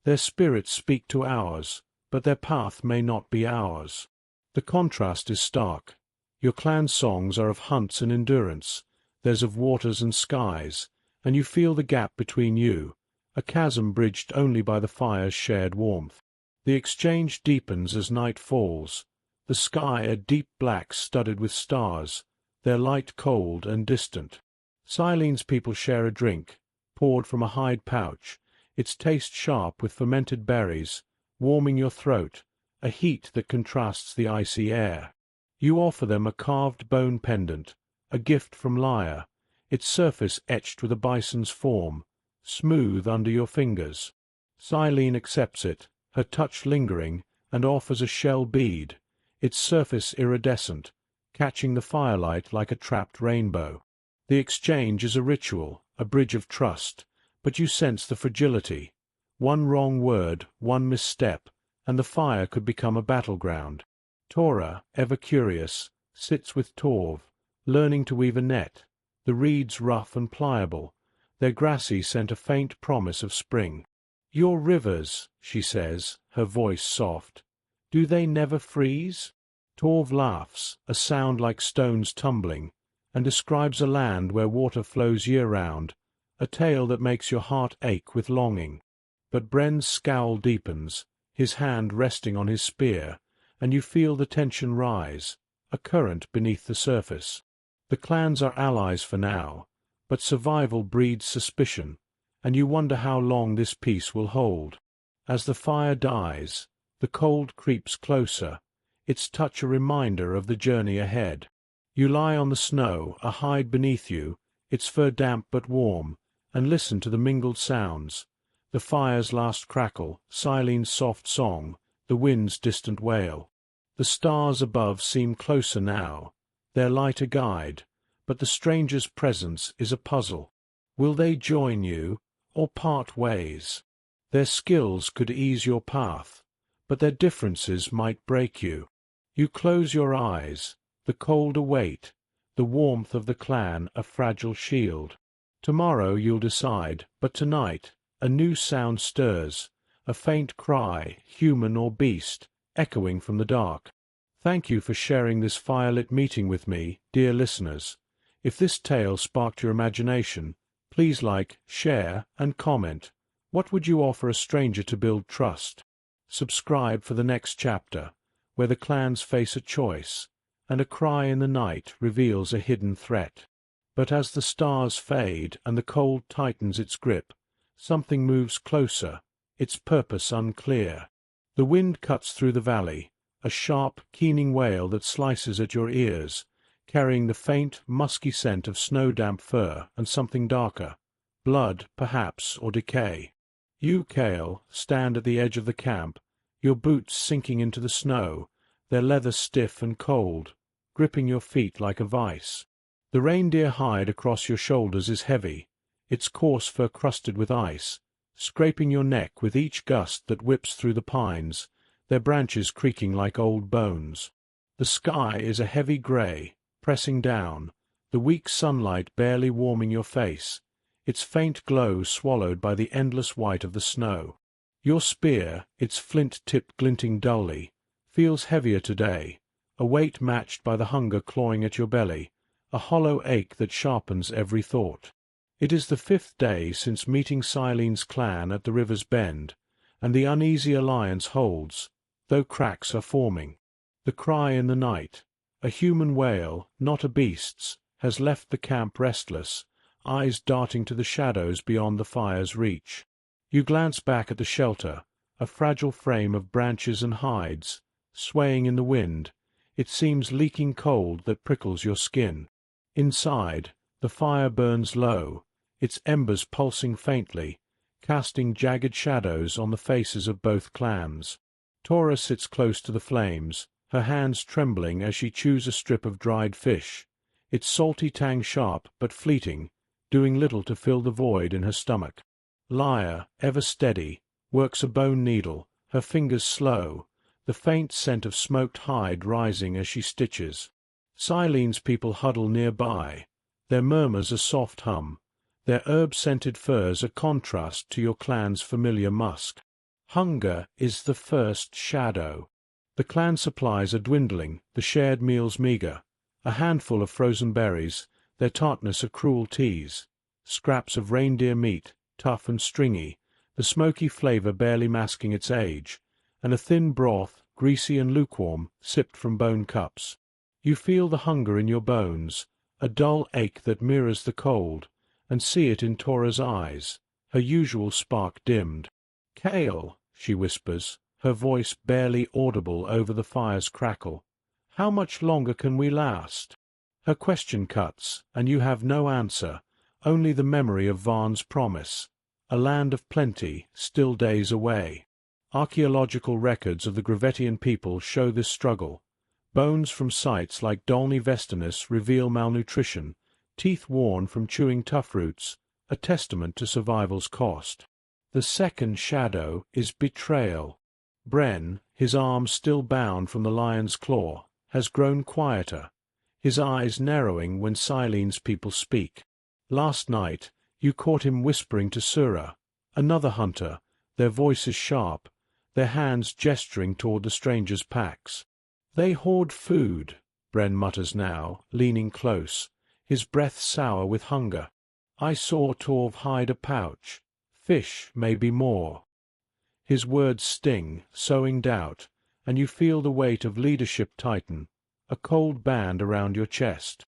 "Their spirits speak to ours, but their path may not be ours." The contrast is stark. Your clan's songs are of hunts and endurance, theirs of waters and skies, and you feel the gap between you, a chasm bridged only by the fire's shared warmth. The exchange deepens as night falls, the sky a deep black studded with stars, their light cold and distant. Silene's people share a drink, poured from a hide pouch, its taste sharp with fermented berries, warming your throat, a heat that contrasts the icy air. You offer them a carved bone pendant, a gift from Lyra, its surface etched with a bison's form, smooth under your fingers. Silene accepts it, her touch lingering, and offers a shell bead, its surface iridescent, catching the firelight like a trapped rainbow. The exchange is a ritual, a bridge of trust, but you sense the fragility. One wrong word, one misstep, and the fire could become a battleground. Tora, ever curious, sits with Torv, learning to weave a net, the reeds rough and pliable, their grassy scent a faint promise of spring. "Your rivers," she says, her voice soft, "do they never freeze?" Torv laughs, a sound like stones tumbling, and describes a land where water flows year-round, a tale that makes your heart ache with longing. But Bren's scowl deepens, his hand resting on his spear, and you feel the tension rise, a current beneath the surface. The clans are allies for now, but survival breeds suspicion, and you wonder how long this peace will hold. As the fire dies, the cold creeps closer, its touch a reminder of the journey ahead. You lie on the snow, a hide beneath you, its fur damp but warm, and listen to the mingled sounds, the fire's last crackle, Silene's soft song, the wind's distant wail. The stars above seem closer now, their light a guide, but the stranger's presence is a puzzle. Will they join you, or part ways? Their skills could ease your path, but their differences might break you. You close your eyes, the cold a weight, the warmth of the clan a fragile shield. Tomorrow you'll decide, but tonight a new sound stirs, a faint cry, human or beast, echoing from the dark. Thank you for sharing this firelit meeting with me, dear listeners. If this tale sparked your imagination, please like, share, and comment. What would you offer a stranger to build trust? Subscribe for the next chapter, where the clans face a choice, and a cry in the night reveals a hidden threat. But as the stars fade and the cold tightens its grip, something moves closer, its purpose unclear. The wind cuts through the valley, a sharp, keening wail that slices at your ears, carrying the faint, musky scent of snow-damp fur and something darker, blood, perhaps, or decay. You, Cale, stand at the edge of the camp, your boots sinking into the snow, their leather stiff and cold, gripping your feet like a vice. The reindeer hide across your shoulders is heavy, its coarse fur crusted with ice, scraping your neck with each gust that whips through the pines, their branches creaking like old bones. The sky is a heavy grey, pressing down, the weak sunlight barely warming your face, its faint glow swallowed by the endless white of the snow. Your spear, its flint tip glinting dully, feels heavier today, a weight matched by the hunger clawing at your belly, a hollow ache that sharpens every thought. It is the 5th day since meeting Silene's clan at the river's bend, and the uneasy alliance holds, though cracks are forming. The cry in the night, a human wail, not a beast's, has left the camp restless, eyes darting to the shadows beyond the fire's reach. You glance back at the shelter, a fragile frame of branches and hides, swaying in the wind, It seems leaking cold that prickles your skin. Inside, the fire burns low, its embers pulsing faintly, casting jagged shadows on the faces of both clans. Tora sits close to the flames, her hands trembling as she chews a strip of dried fish, its salty tang sharp but fleeting, doing little to fill the void in her stomach. Lyra, ever steady, works a bone needle, her fingers slow, the faint scent of smoked hide rising as she stitches. Silene's people huddle nearby, their murmurs a soft hum, their herb-scented furs a contrast to your clan's familiar musk. Hunger is the first shadow. The clan supplies are dwindling, the shared meals meager. A handful of frozen berries, their tartness a cruel tease. Scraps of reindeer meat, tough and stringy, the smoky flavor barely masking its age, and a thin broth, greasy and lukewarm, sipped from bone cups. You feel the hunger in your bones, a dull ache that mirrors the cold, and see it in Tora's eyes, her usual spark dimmed. "Kale," she whispers, her voice barely audible over the fire's crackle. "How much longer can we last?" Her question cuts, and you have no answer, only the memory of Varn's promise, a land of plenty, still days away. Archaeological records of the Gravettian people show this struggle. Bones from sites like Dolny Vesternis reveal malnutrition, teeth worn from chewing tough roots, a testament to survival's cost. The second shadow is betrayal. Bren, his arm still bound from the lion's claw, has grown quieter, his eyes narrowing when Silene's people speak. Last night, you caught him whispering to Sura, another hunter, their voices sharp, their hands gesturing toward the strangers' packs. "They hoard food," Bren mutters now, leaning close, his breath sour with hunger. "I saw Torv hide a pouch. Fish, maybe more." His words sting, sowing doubt, and you feel the weight of leadership tighten, a cold band around your chest.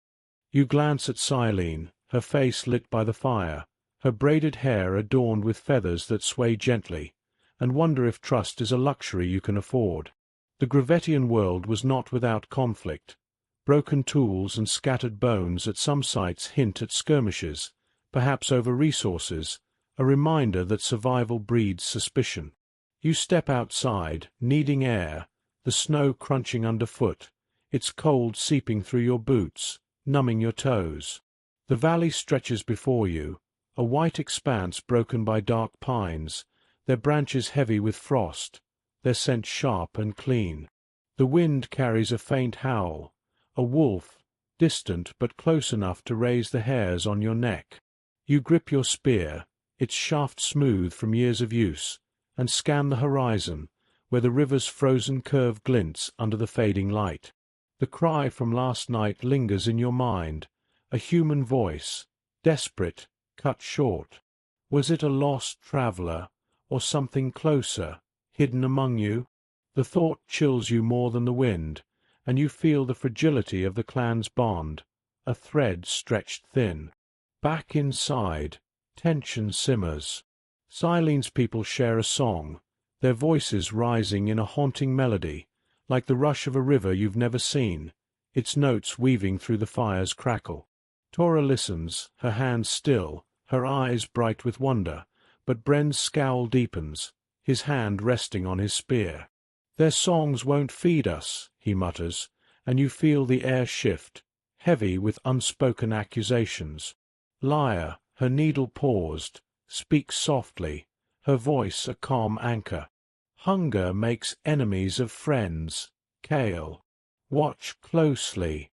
You glance at Silene, her face lit by the fire, her braided hair adorned with feathers that sway gently, and wonder if trust is a luxury you can afford. The Gravettian world was not without conflict. Broken tools and scattered bones at some sites hint at skirmishes, perhaps over resources, a reminder that survival breeds suspicion. You step outside, needing air, the snow crunching underfoot, its cold seeping through your boots, numbing your toes. The valley stretches before you, a white expanse broken by dark pines, their branches heavy with frost, their scent sharp and clean. The wind carries a faint howl, a wolf, distant but close enough to raise the hairs on your neck. You grip your spear, its shaft smooth from years of use, and scan the horizon, where the river's frozen curve glints under the fading light. The cry from last night lingers in your mind, a human voice, desperate, cut short. Was it a lost traveler, or something closer, hidden among you? The thought chills you more than the wind, and you feel the fragility of the clan's bond, a thread stretched thin. Back inside, tension simmers. Silene's people share a song, their voices rising in a haunting melody, like the rush of a river you've never seen, its notes weaving through the fire's crackle. Tora listens, her hands still, her eyes bright with wonder, but Bren's scowl deepens, his hand resting on his spear. "Their songs won't feed us," he mutters, and you feel the air shift, heavy with unspoken accusations. Lyra, her needle paused, speaks softly, her voice a calm anchor. "Hunger makes enemies of friends, Kale. Watch closely."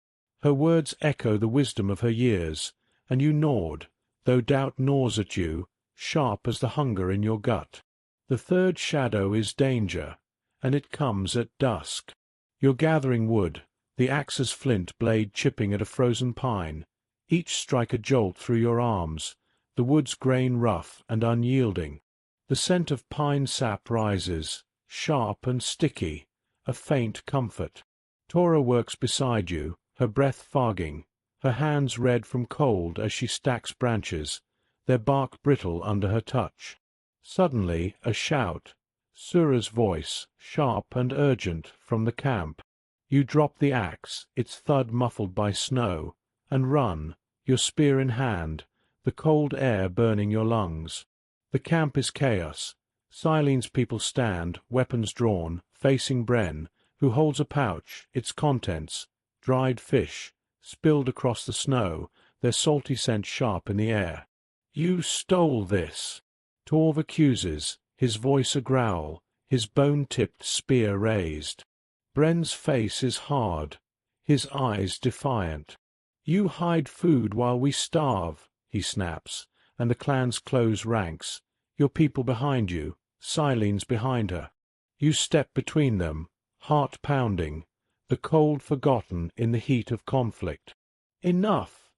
Her words echo the wisdom of her years, and you nod, though doubt gnaws at you, sharp as the hunger in your gut. The third shadow is danger, and it comes at dusk. You're gathering wood, the axe's flint blade chipping at a frozen pine, each strike a jolt through your arms, the wood's grain rough and unyielding. The scent of pine sap rises, sharp and sticky, a faint comfort. Tora works beside you, her breath fogging, her hands red from cold as she stacks branches, their bark brittle under her touch. Suddenly a shout, Sura's voice, sharp and urgent, from the camp. You drop the axe, its thud muffled by snow, and run, your spear in hand, the cold air burning your lungs. The camp is chaos. Silene's people stand, weapons drawn, facing Bren, who holds a pouch, its contents, dried fish, spilled across the snow, their salty scent sharp in the air. "You stole this," Torv accuses, his voice a growl, his bone-tipped spear raised. Bren's face is hard, his eyes defiant. "You hide food while we starve," he snaps, and the clans close ranks, your people behind you, Silene's behind her. You step between them, heart pounding, the cold forgotten in the heat of conflict. "Enough!"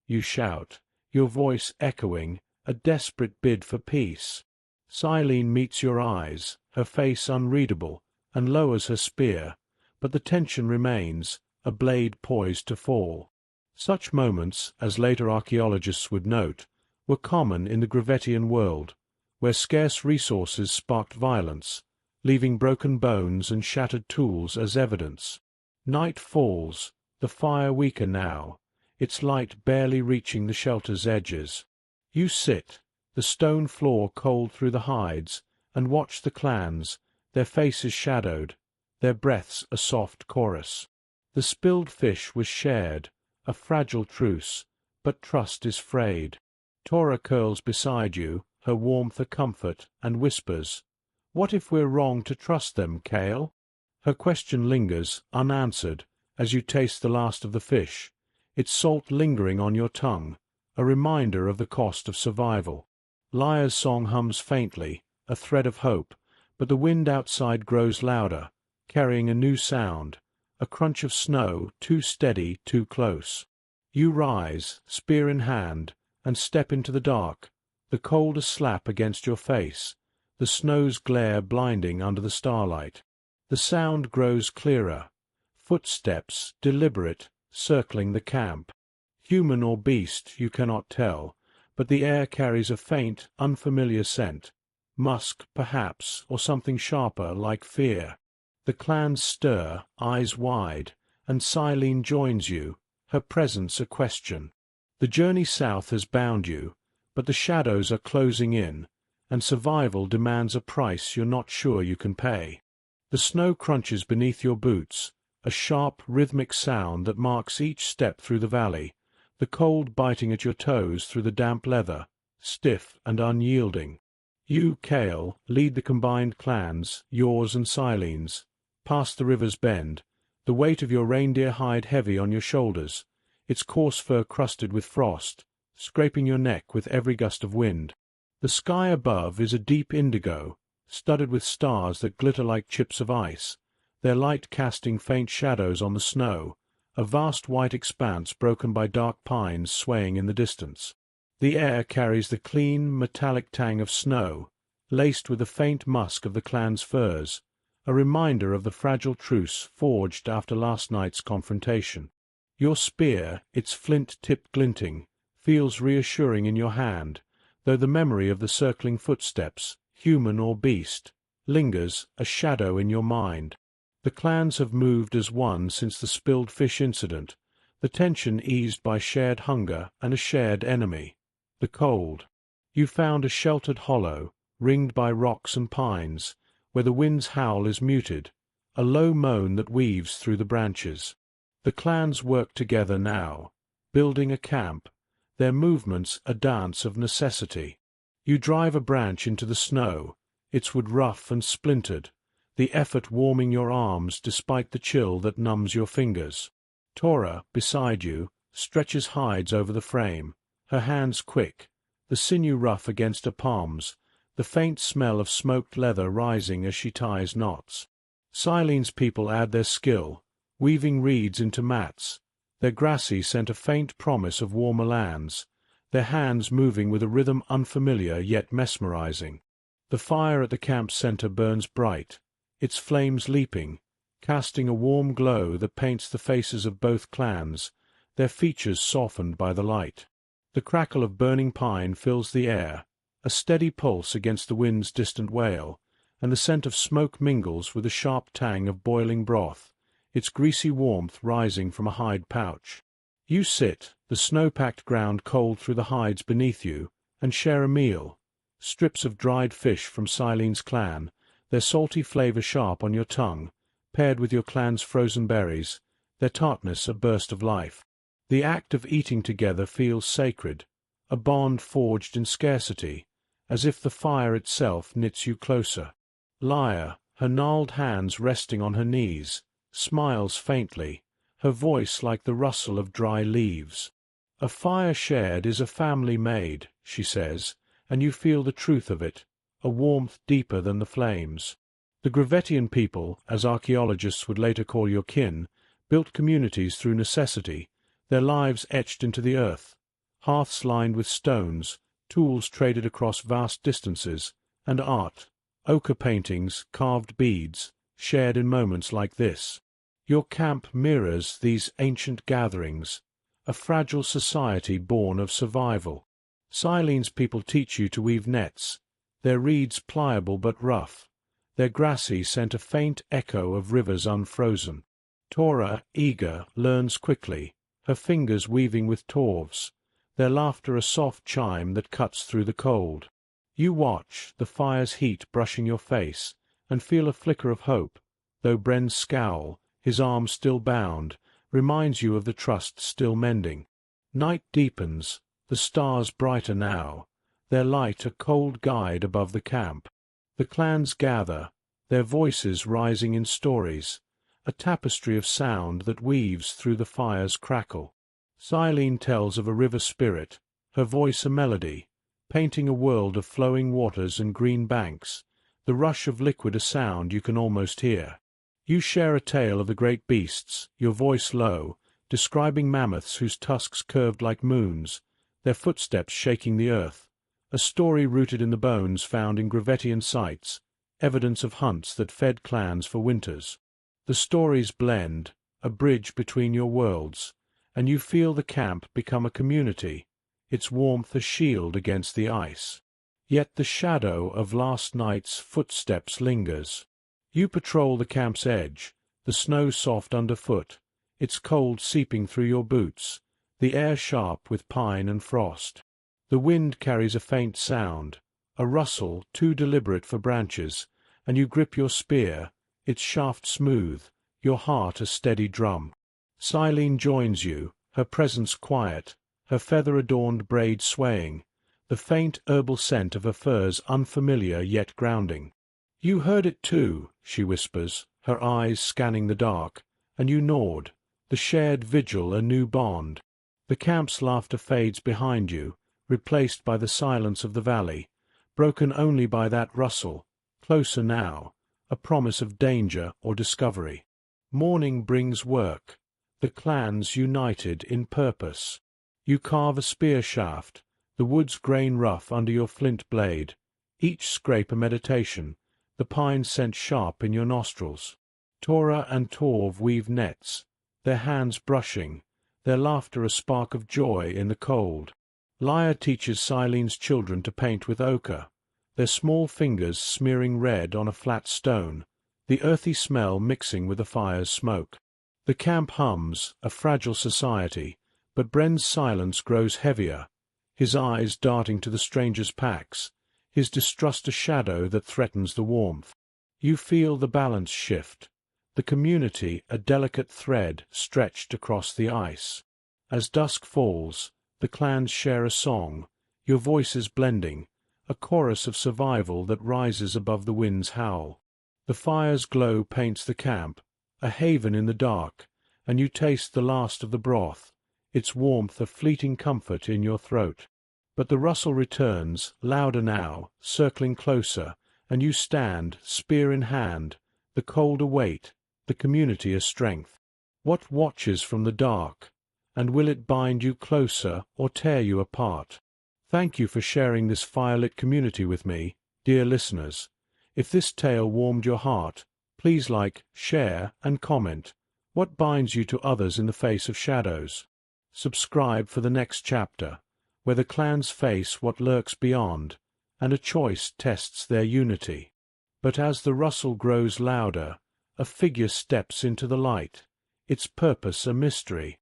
you shout, your voice echoing, a desperate bid for peace. Silene meets your eyes, her face unreadable, and lowers her spear, but the tension remains, a blade poised to fall. Such moments, as later archaeologists would note, were common in the Gravettian world, where scarce resources sparked violence, leaving broken bones and shattered tools as evidence. Night falls, the fire weaker now, its light barely reaching the shelter's edges. You sit, the stone floor cold through the hides, and watch the clans, their faces shadowed, their breaths a soft chorus. The spilled fish was shared, a fragile truce, but trust is frayed. Tora curls beside you, her warmth a comfort, and whispers, "What if we're wrong to trust them, Kale?" Her question lingers, unanswered, as you taste the last of the fish, its salt lingering on your tongue, a reminder of the cost of survival. Lyre's song hums faintly, a thread of hope, but the wind outside grows louder, carrying a new sound, a crunch of snow, too steady, too close. You rise, spear in hand, and step into the dark, the cold a slap against your face, the snow's glare blinding under the starlight. The sound grows clearer, footsteps, deliberate, circling the camp. Human or beast, you cannot tell, but the air carries a faint, unfamiliar scent, musk, perhaps, or something sharper, like fear. The clans stir, eyes wide, and Silene joins you, her presence a question. The journey south has bound you, but the shadows are closing in, and survival demands a price you're not sure you can pay. The snow crunches beneath your boots, a sharp, rhythmic sound that marks each step through the valley, the cold biting at your toes through the damp leather, stiff and unyielding. You, Kale, lead the combined clans, yours and Silene's, past the river's bend, the weight of your reindeer hide heavy on your shoulders, its coarse fur crusted with frost, scraping your neck with every gust of wind. The sky above is a deep indigo, studded with stars that glitter like chips of ice, their light casting faint shadows on the snow, a vast white expanse broken by dark pines swaying in the distance. The air carries the clean, metallic tang of snow, laced with the faint musk of the clan's furs, a reminder of the fragile truce forged after last night's confrontation. Your spear, its flint tip glinting, feels reassuring in your hand, though the memory of the circling footsteps, human or beast, lingers, a shadow in your mind. The clans have moved as one since the spilled fish incident, the tension eased by shared hunger and a shared enemy, the cold. You found a sheltered hollow, ringed by rocks and pines, where the wind's howl is muted, a low moan that weaves through the branches. The clans work together now, building a camp, their movements a dance of necessity. You drive a branch into the snow, its wood rough and splintered, the effort warming your arms despite the chill that numbs your fingers. Tora, beside you, stretches hides over the frame, her hands quick, the sinew rough against her palms, the faint smell of smoked leather rising as she ties knots. Silene's people add their skill, weaving reeds into mats, their grassy sent a faint promise of warmer lands, their hands moving with a rhythm unfamiliar yet mesmerizing. The fire at the camp's center burns bright, its flames leaping, casting a warm glow that paints the faces of both clans, their features softened by the light. The crackle of burning pine fills the air, a steady pulse against the wind's distant wail, and the scent of smoke mingles with the sharp tang of boiling broth, its greasy warmth rising from a hide pouch. You sit, the snow-packed ground cold through the hides beneath you, and share a meal. Strips of dried fish from Silene's clan, their salty flavor sharp on your tongue, paired with your clan's frozen berries, their tartness a burst of life. The act of eating together feels sacred, a bond forged in scarcity, as if the fire itself knits you closer. Lyra, her gnarled hands resting on her knees, smiles faintly, her voice like the rustle of dry leaves. "A fire shared is a family made," she says, and you feel the truth of it, a warmth deeper than the flames. The Gravettian people, as archaeologists would later call your kin, built communities through necessity, their lives etched into the earth, hearths lined with stones, tools traded across vast distances, and art, ochre paintings, carved beads, shared in moments like this. Your camp mirrors these ancient gatherings, a fragile society born of survival. Silene's people teach you to weave nets, their reeds pliable but rough, their grassy sent a faint echo of rivers unfrozen. Tora, eager, learns quickly, her fingers weaving with torves, their laughter a soft chime that cuts through the cold. You watch, the fire's heat brushing your face, and feel a flicker of hope, though Bren's scowl, his arm still bound, reminds you of the trust still mending. Night deepens, the stars brighter now, their light a cold guide above the camp. The clans gather, their voices rising in stories, a tapestry of sound that weaves through the fire's crackle. Silene tells of a river spirit, her voice a melody, painting a world of flowing waters and green banks, the rush of liquid a sound you can almost hear. You share a tale of the great beasts, your voice low, describing mammoths whose tusks curved like moons, their footsteps shaking the earth, a story rooted in the bones found in Gravettian sites, evidence of hunts that fed clans for winters. The stories blend, a bridge between your worlds, and you feel the camp become a community, its warmth a shield against the ice. Yet the shadow of last night's footsteps lingers. You patrol the camp's edge, the snow soft underfoot, its cold seeping through your boots, the air sharp with pine and frost. The wind carries a faint sound, a rustle too deliberate for branches, and you grip your spear, its shaft smooth, your heart a steady drum. Silene joins you, her presence quiet, her feather-adorned braid swaying, the faint herbal scent of her furs unfamiliar yet grounding. "You heard it too," she whispers, her eyes scanning the dark, and you nod, the shared vigil a new bond. The camp's laughter fades behind you, replaced by the silence of the valley, broken only by that rustle, closer now, a promise of danger or discovery. Morning brings work, the clans united in purpose. You carve a spear shaft, the woods grain rough under your flint blade, each scrape a meditation, the pine scent sharp in your nostrils. Tora and Torv weave nets, their hands brushing, their laughter a spark of joy in the cold. Lyra teaches Silene's children to paint with ochre, their small fingers smearing red on a flat stone, the earthy smell mixing with the fire's smoke. The camp hums, a fragile society, but Bren's silence grows heavier, his eyes darting to the stranger's packs, his distrust a shadow that threatens the warmth. You feel the balance shift, the community a delicate thread stretched across the ice. As dusk falls, the clans share a song, your voices blending, a chorus of survival that rises above the wind's howl. The fire's glow paints the camp, a haven in the dark, and you taste the last of the broth, its warmth a fleeting comfort in your throat. But the rustle returns, louder now, circling closer, and you stand, spear in hand, the cold a weight, the community a strength. What watches from the dark, and will it bind you closer or tear you apart? Thank you for sharing this firelit community with me, dear listeners. If this tale warmed your heart, please like, share, and comment. What binds you to others in the face of shadows? Subscribe for the next chapter, where the clans face what lurks beyond, and a choice tests their unity. But as the rustle grows louder, a figure steps into the light, its purpose a mystery.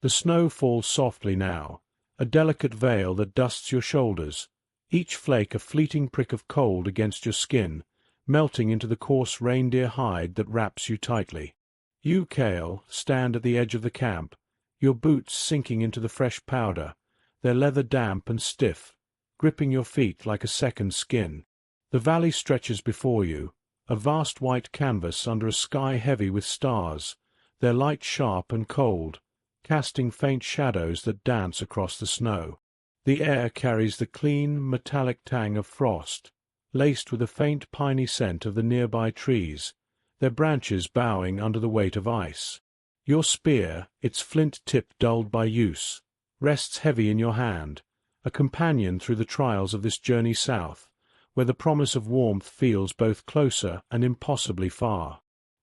The snow falls softly now, a delicate veil that dusts your shoulders, each flake a fleeting prick of cold against your skin, melting into the coarse reindeer hide that wraps you tightly. You, Cale, stand at the edge of the camp, your boots sinking into the fresh powder, their leather damp and stiff, gripping your feet like a second skin. The valley stretches before you, a vast white canvas under a sky heavy with stars, their light sharp and cold, casting faint shadows that dance across the snow. The air carries the clean, metallic tang of frost, laced with a faint piney scent of the nearby trees, their branches bowing under the weight of ice. Your spear, its flint tip dulled by use, rests heavy in your hand, a companion through the trials of this journey south, where the promise of warmth feels both closer and impossibly far.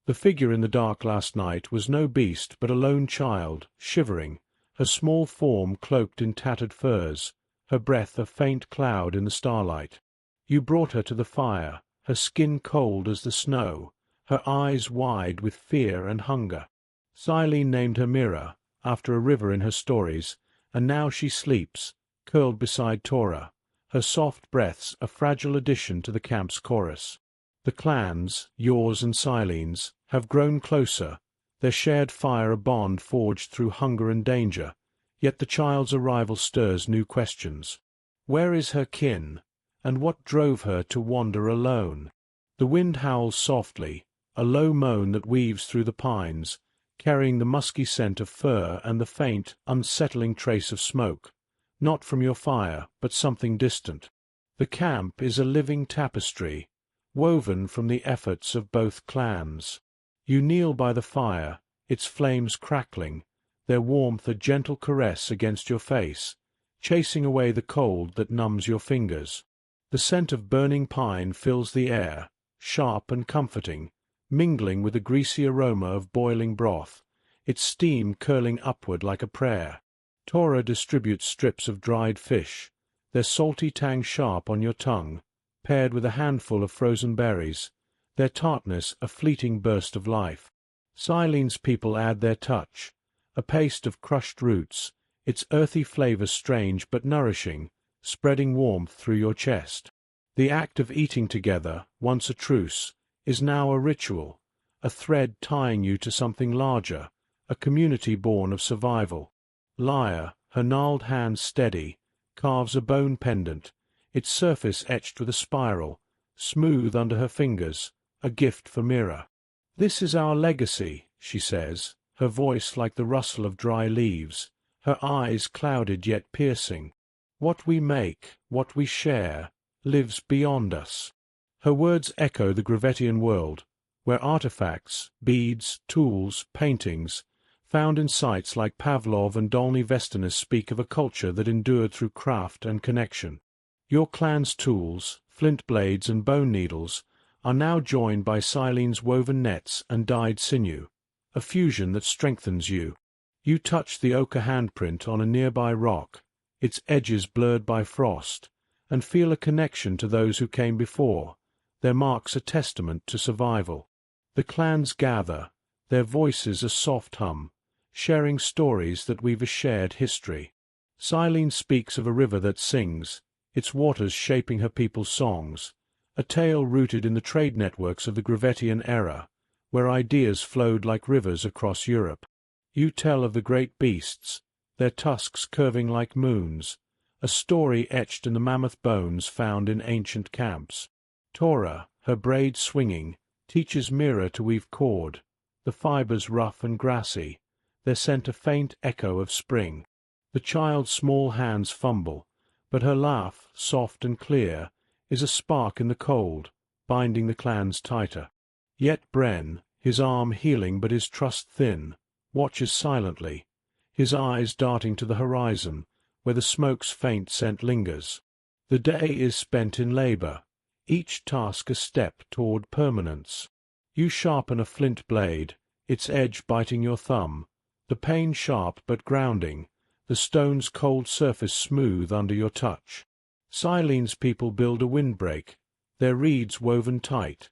The figure in the dark last night was no beast but a lone child, shivering, her small form cloaked in tattered furs, her breath a faint cloud in the starlight. You brought her to the fire, her skin cold as the snow, her eyes wide with fear and hunger. Silene named her Mira, after a river in her stories, and now she sleeps, curled beside Torah, her soft breaths a fragile addition to the camp's chorus. The clans, yours and Silene's, have grown closer, their shared fire a bond forged through hunger and danger, yet the child's arrival stirs new questions. Where is her kin, and what drove her to wander alone? The wind howls softly, a low moan that weaves through the pines, carrying the musky scent of fir and the faint, unsettling trace of smoke, not from your fire, but something distant. The camp is a living tapestry, woven from the efforts of both clans. You kneel by the fire, its flames crackling, their warmth a gentle caress against your face, chasing away the cold that numbs your fingers. The scent of burning pine fills the air, sharp and comforting, mingling with the greasy aroma of boiling broth, its steam curling upward like a prayer. Torah distributes strips of dried fish, their salty tang sharp on your tongue, paired with a handful of frozen berries, their tartness a fleeting burst of life. Silene's people add their touch, a paste of crushed roots, its earthy flavor strange but nourishing, spreading warmth through your chest. The act of eating together, once a truce, is now a ritual, a thread tying you to something larger, a community born of survival. Lyre, her gnarled hands steady, carves a bone pendant, its surface etched with a spiral, smooth under her fingers, a gift for Mira. "This is our legacy," she says, her voice like the rustle of dry leaves, her eyes clouded yet piercing. "What we make, what we share, lives beyond us." Her words echo the Gravettian world, where artifacts, beads, tools, paintings, found in sites like Pavlov and Dolny Vesternes speak of a culture that endured through craft and connection. Your clan's tools, flint blades and bone needles, are now joined by Silene's woven nets and dyed sinew, a fusion that strengthens you. You touch the ochre handprint on a nearby rock, its edges blurred by frost, and feel a connection to those who came before, their marks a testament to survival. The clans gather, their voices a soft hum, sharing stories that weave a shared history. Silene speaks of a river that sings, its waters shaping her people's songs, a tale rooted in the trade networks of the Gravettian era, where ideas flowed like rivers across Europe. You tell of the great beasts, their tusks curving like moons, a story etched in the mammoth bones found in ancient camps. Torah, her braid swinging, teaches Mira to weave cord, the fibers rough and grassy, their scent a faint echo of spring. The child's small hands fumble, but her laugh, soft and clear, is a spark in the cold, binding the clans tighter. Yet Bren, his arm healing but his trust thin, watches silently, his eyes darting to the horizon, where the smoke's faint scent lingers. The day is spent in labor, each task a step toward permanence. You sharpen a flint blade, its edge biting your thumb, the pain sharp but grounding, the stone's cold surface smooth under your touch. Silene's people build a windbreak, their reeds woven tight,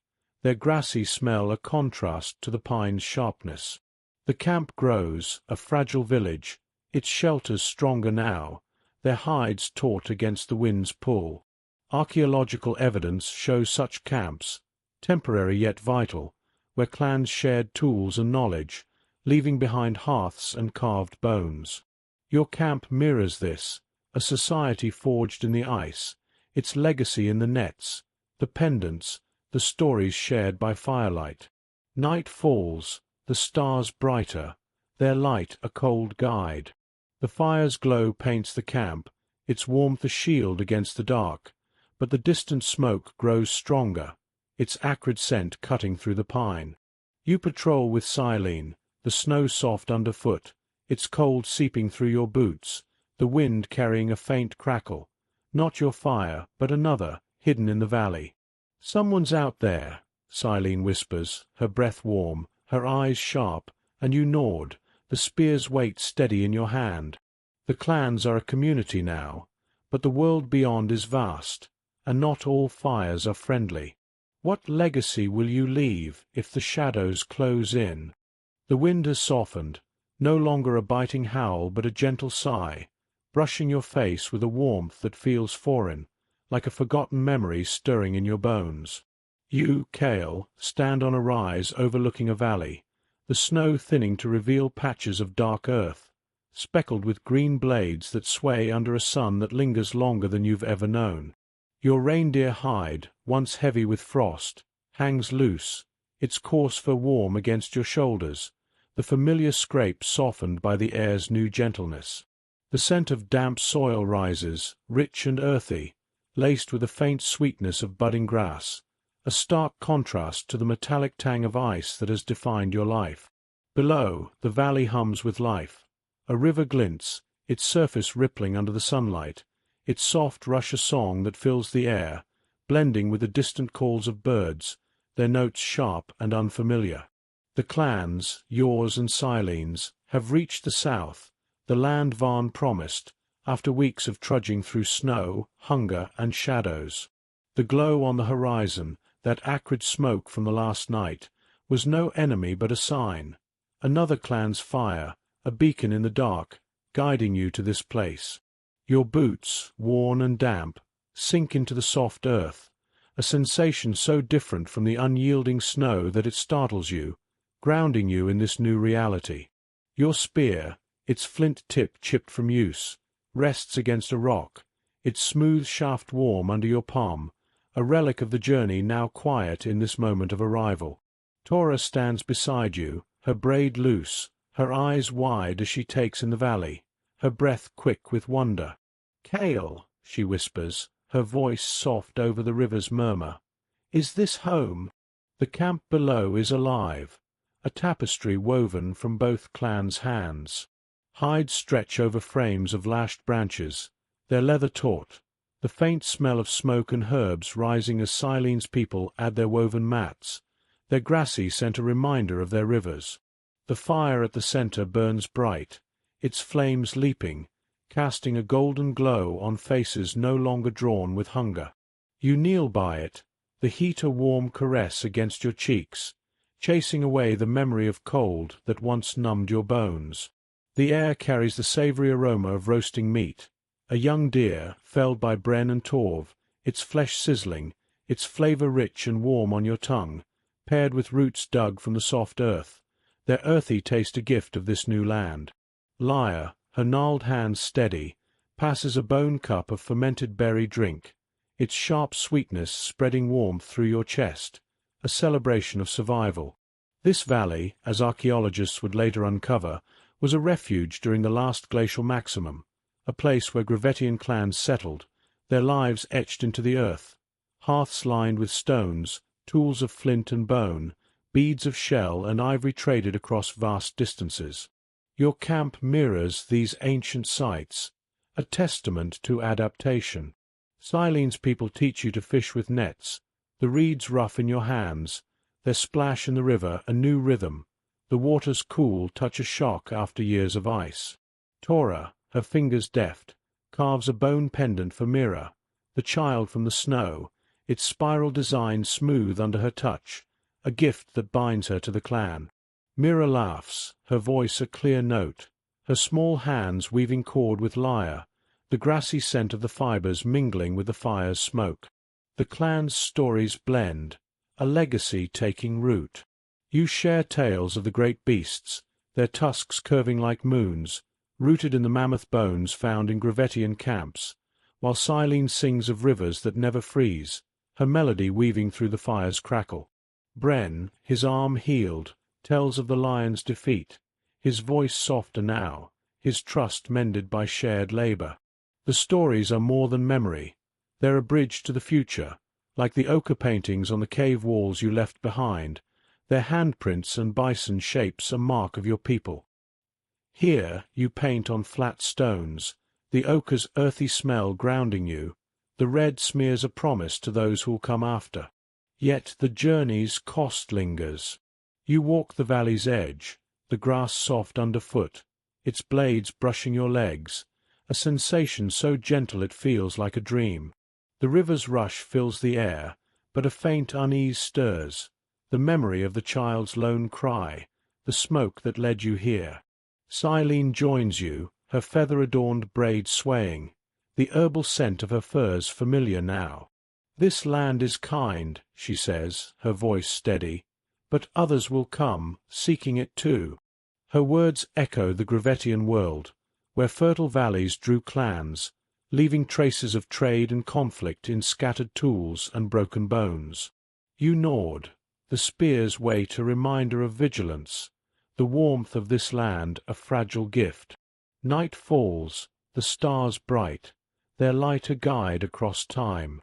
their grassy smell a contrast to the pine's sharpness. The camp grows, a fragile village, its shelters stronger now, their hides taut against the wind's pull. Archaeological evidence shows such camps, temporary yet vital, where clans shared tools and knowledge, leaving behind hearths and carved bones. Your camp mirrors this, a society forged in the ice, its legacy in the nets, the pendants, the stories shared by firelight. Night falls, the stars brighter, their light a cold guide. The fire's glow paints the camp, its warmth a shield against the dark, but the distant smoke grows stronger, its acrid scent cutting through the pine. You patrol with Silene, the snow soft underfoot, its cold seeping through your boots, the wind carrying a faint crackle, not your fire, but another, hidden in the valley. "Someone's out there," Silene whispers, her breath warm, her eyes sharp, and you nod, the spear's weight steady in your hand. The clans are a community now, but the world beyond is vast, and not all fires are friendly. What legacy will you leave if the shadows close in? The wind has softened, no longer a biting howl but a gentle sigh, brushing your face with a warmth that feels foreign, like a forgotten memory stirring in your bones. You, Cale, stand on a rise overlooking a valley, the snow thinning to reveal patches of dark earth, speckled with green blades that sway under a sun that lingers longer than you've ever known. Your reindeer hide, once heavy with frost, hangs loose, its coarse fur warm against your shoulders, the familiar scrape softened by the air's new gentleness. The scent of damp soil rises, rich and earthy, laced with a faint sweetness of budding grass, a stark contrast to the metallic tang of ice that has defined your life. Below, the valley hums with life. A river glints, its surface rippling under the sunlight, its soft rush a song that fills the air, blending with the distant calls of birds, their notes sharp and unfamiliar. The clans, yours and Silene's, have reached the south, the land Varn promised, after weeks of trudging through snow, hunger, and shadows. The glow on the horizon, that acrid smoke from the last night, was no enemy but a sign. Another clan's fire, a beacon in the dark, guiding you to this place. Your boots, worn and damp, sink into the soft earth, a sensation so different from the unyielding snow that it startles you, grounding you in this new reality. Your spear, its flint tip chipped from use, rests against a rock, its smooth shaft warm under your palm, a relic of the journey now quiet in this moment of arrival. Tora stands beside you, her braid loose, her eyes wide as she takes in the valley, her breath quick with wonder. "Cale," she whispers, her voice soft over the river's murmur, "is this home?" The camp below is alive, a tapestry woven from both clans' hands. Hides stretch over frames of lashed branches, their leather taut, the faint smell of smoke and herbs rising as Silene's people add their woven mats, their grassy scent a reminder of their rivers. The fire at the center burns bright, its flames leaping, casting a golden glow on faces no longer drawn with hunger. You kneel by it, the heat a warm caress against your cheeks, chasing away the memory of cold that once numbed your bones. The air carries the savory aroma of roasting meat, a young deer felled by Bren and Torv, its flesh sizzling, its flavor rich and warm on your tongue, paired with roots dug from the soft earth, their earthy taste a gift of this new land. Lyre, her gnarled hands steady, passes a bone cup of fermented berry drink, its sharp sweetness spreading warmth through your chest, a celebration of survival. This valley, as archaeologists would later uncover, was a refuge during the last glacial maximum, a place where Gravettian clans settled, their lives etched into the earth, hearths lined with stones, tools of flint and bone, beads of shell and ivory traded across vast distances. Your camp mirrors these ancient sites, a testament to adaptation. Silene's people teach you to fish with nets, the reeds rough in your hands, their splash in the river a new rhythm, the water's cool touch a shock after years of ice. Tora, her fingers deft, carves a bone pendant for Mira, the child from the snow, its spiral design smooth under her touch, a gift that binds her to the clan. Mira laughs, her voice a clear note, her small hands weaving cord with lyre, the grassy scent of the fibers mingling with the fire's smoke. The clan's stories blend, a legacy taking root. You share tales of the great beasts, their tusks curving like moons, rooted in the mammoth bones found in Gravettian camps, while Silene sings of rivers that never freeze, her melody weaving through the fire's crackle. Bren, his arm healed, tells of the lion's defeat, his voice softer now, his trust mended by shared labor. The stories are more than memory. They're a bridge to the future, like the ochre paintings on the cave walls you left behind, their handprints and bison shapes a mark of your people. Here you paint on flat stones, the ochre's earthy smell grounding you, the red smears a promise to those who'll come after. Yet the journey's cost lingers. You walk the valley's edge, the grass soft underfoot, its blades brushing your legs, a sensation so gentle it feels like a dream. The river's rush fills the air, but a faint unease stirs, the memory of the child's lone cry, the smoke that led you here. Silene joins you, her feather-adorned braids swaying, the herbal scent of her furs familiar now. This land is kind, she says, her voice steady, but others will come, seeking it too. Her words echo the Gravettian world, where fertile valleys drew clans, leaving traces of trade and conflict in scattered tools and broken bones. You nod, the spear's weight a reminder of vigilance, the warmth of this land a fragile gift. Night falls, the stars bright, their light a guide across time.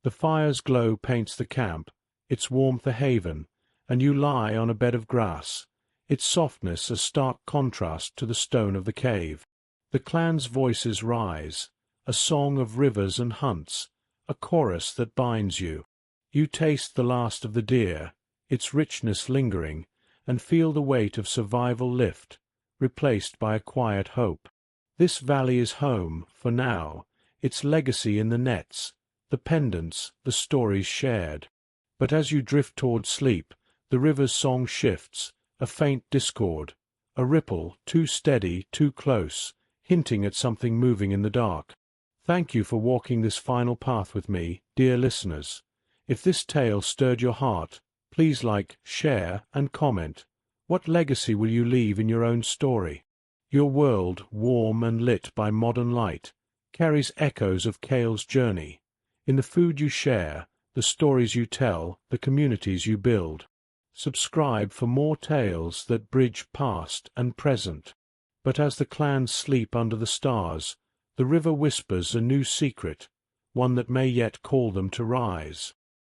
The fire's glow paints the camp, its warmth a haven, and you lie on a bed of grass, its softness a stark contrast to the stone of the cave. The clan's voices rise, a song of rivers and hunts, a chorus that binds you. You taste the last of the deer, its richness lingering, and feel the weight of survival lift, replaced by a quiet hope. This valley is home, for now, its legacy in the nets, the pendants, the stories shared. But as you drift toward sleep, the river's song shifts, a faint discord, a ripple, too steady, too close, hinting at something moving in the dark. Thank you for walking this final path with me, dear listeners. If this tale stirred your heart, please like, share, and comment. What legacy will you leave in your own story? Your world, warm and lit by modern light, carries echoes of Kale's journey. In the food you share, the stories you tell, the communities you build. Subscribe for more tales that bridge past and present. But as the clans sleep under the stars, the river whispers a new secret, one that may yet call them to rise.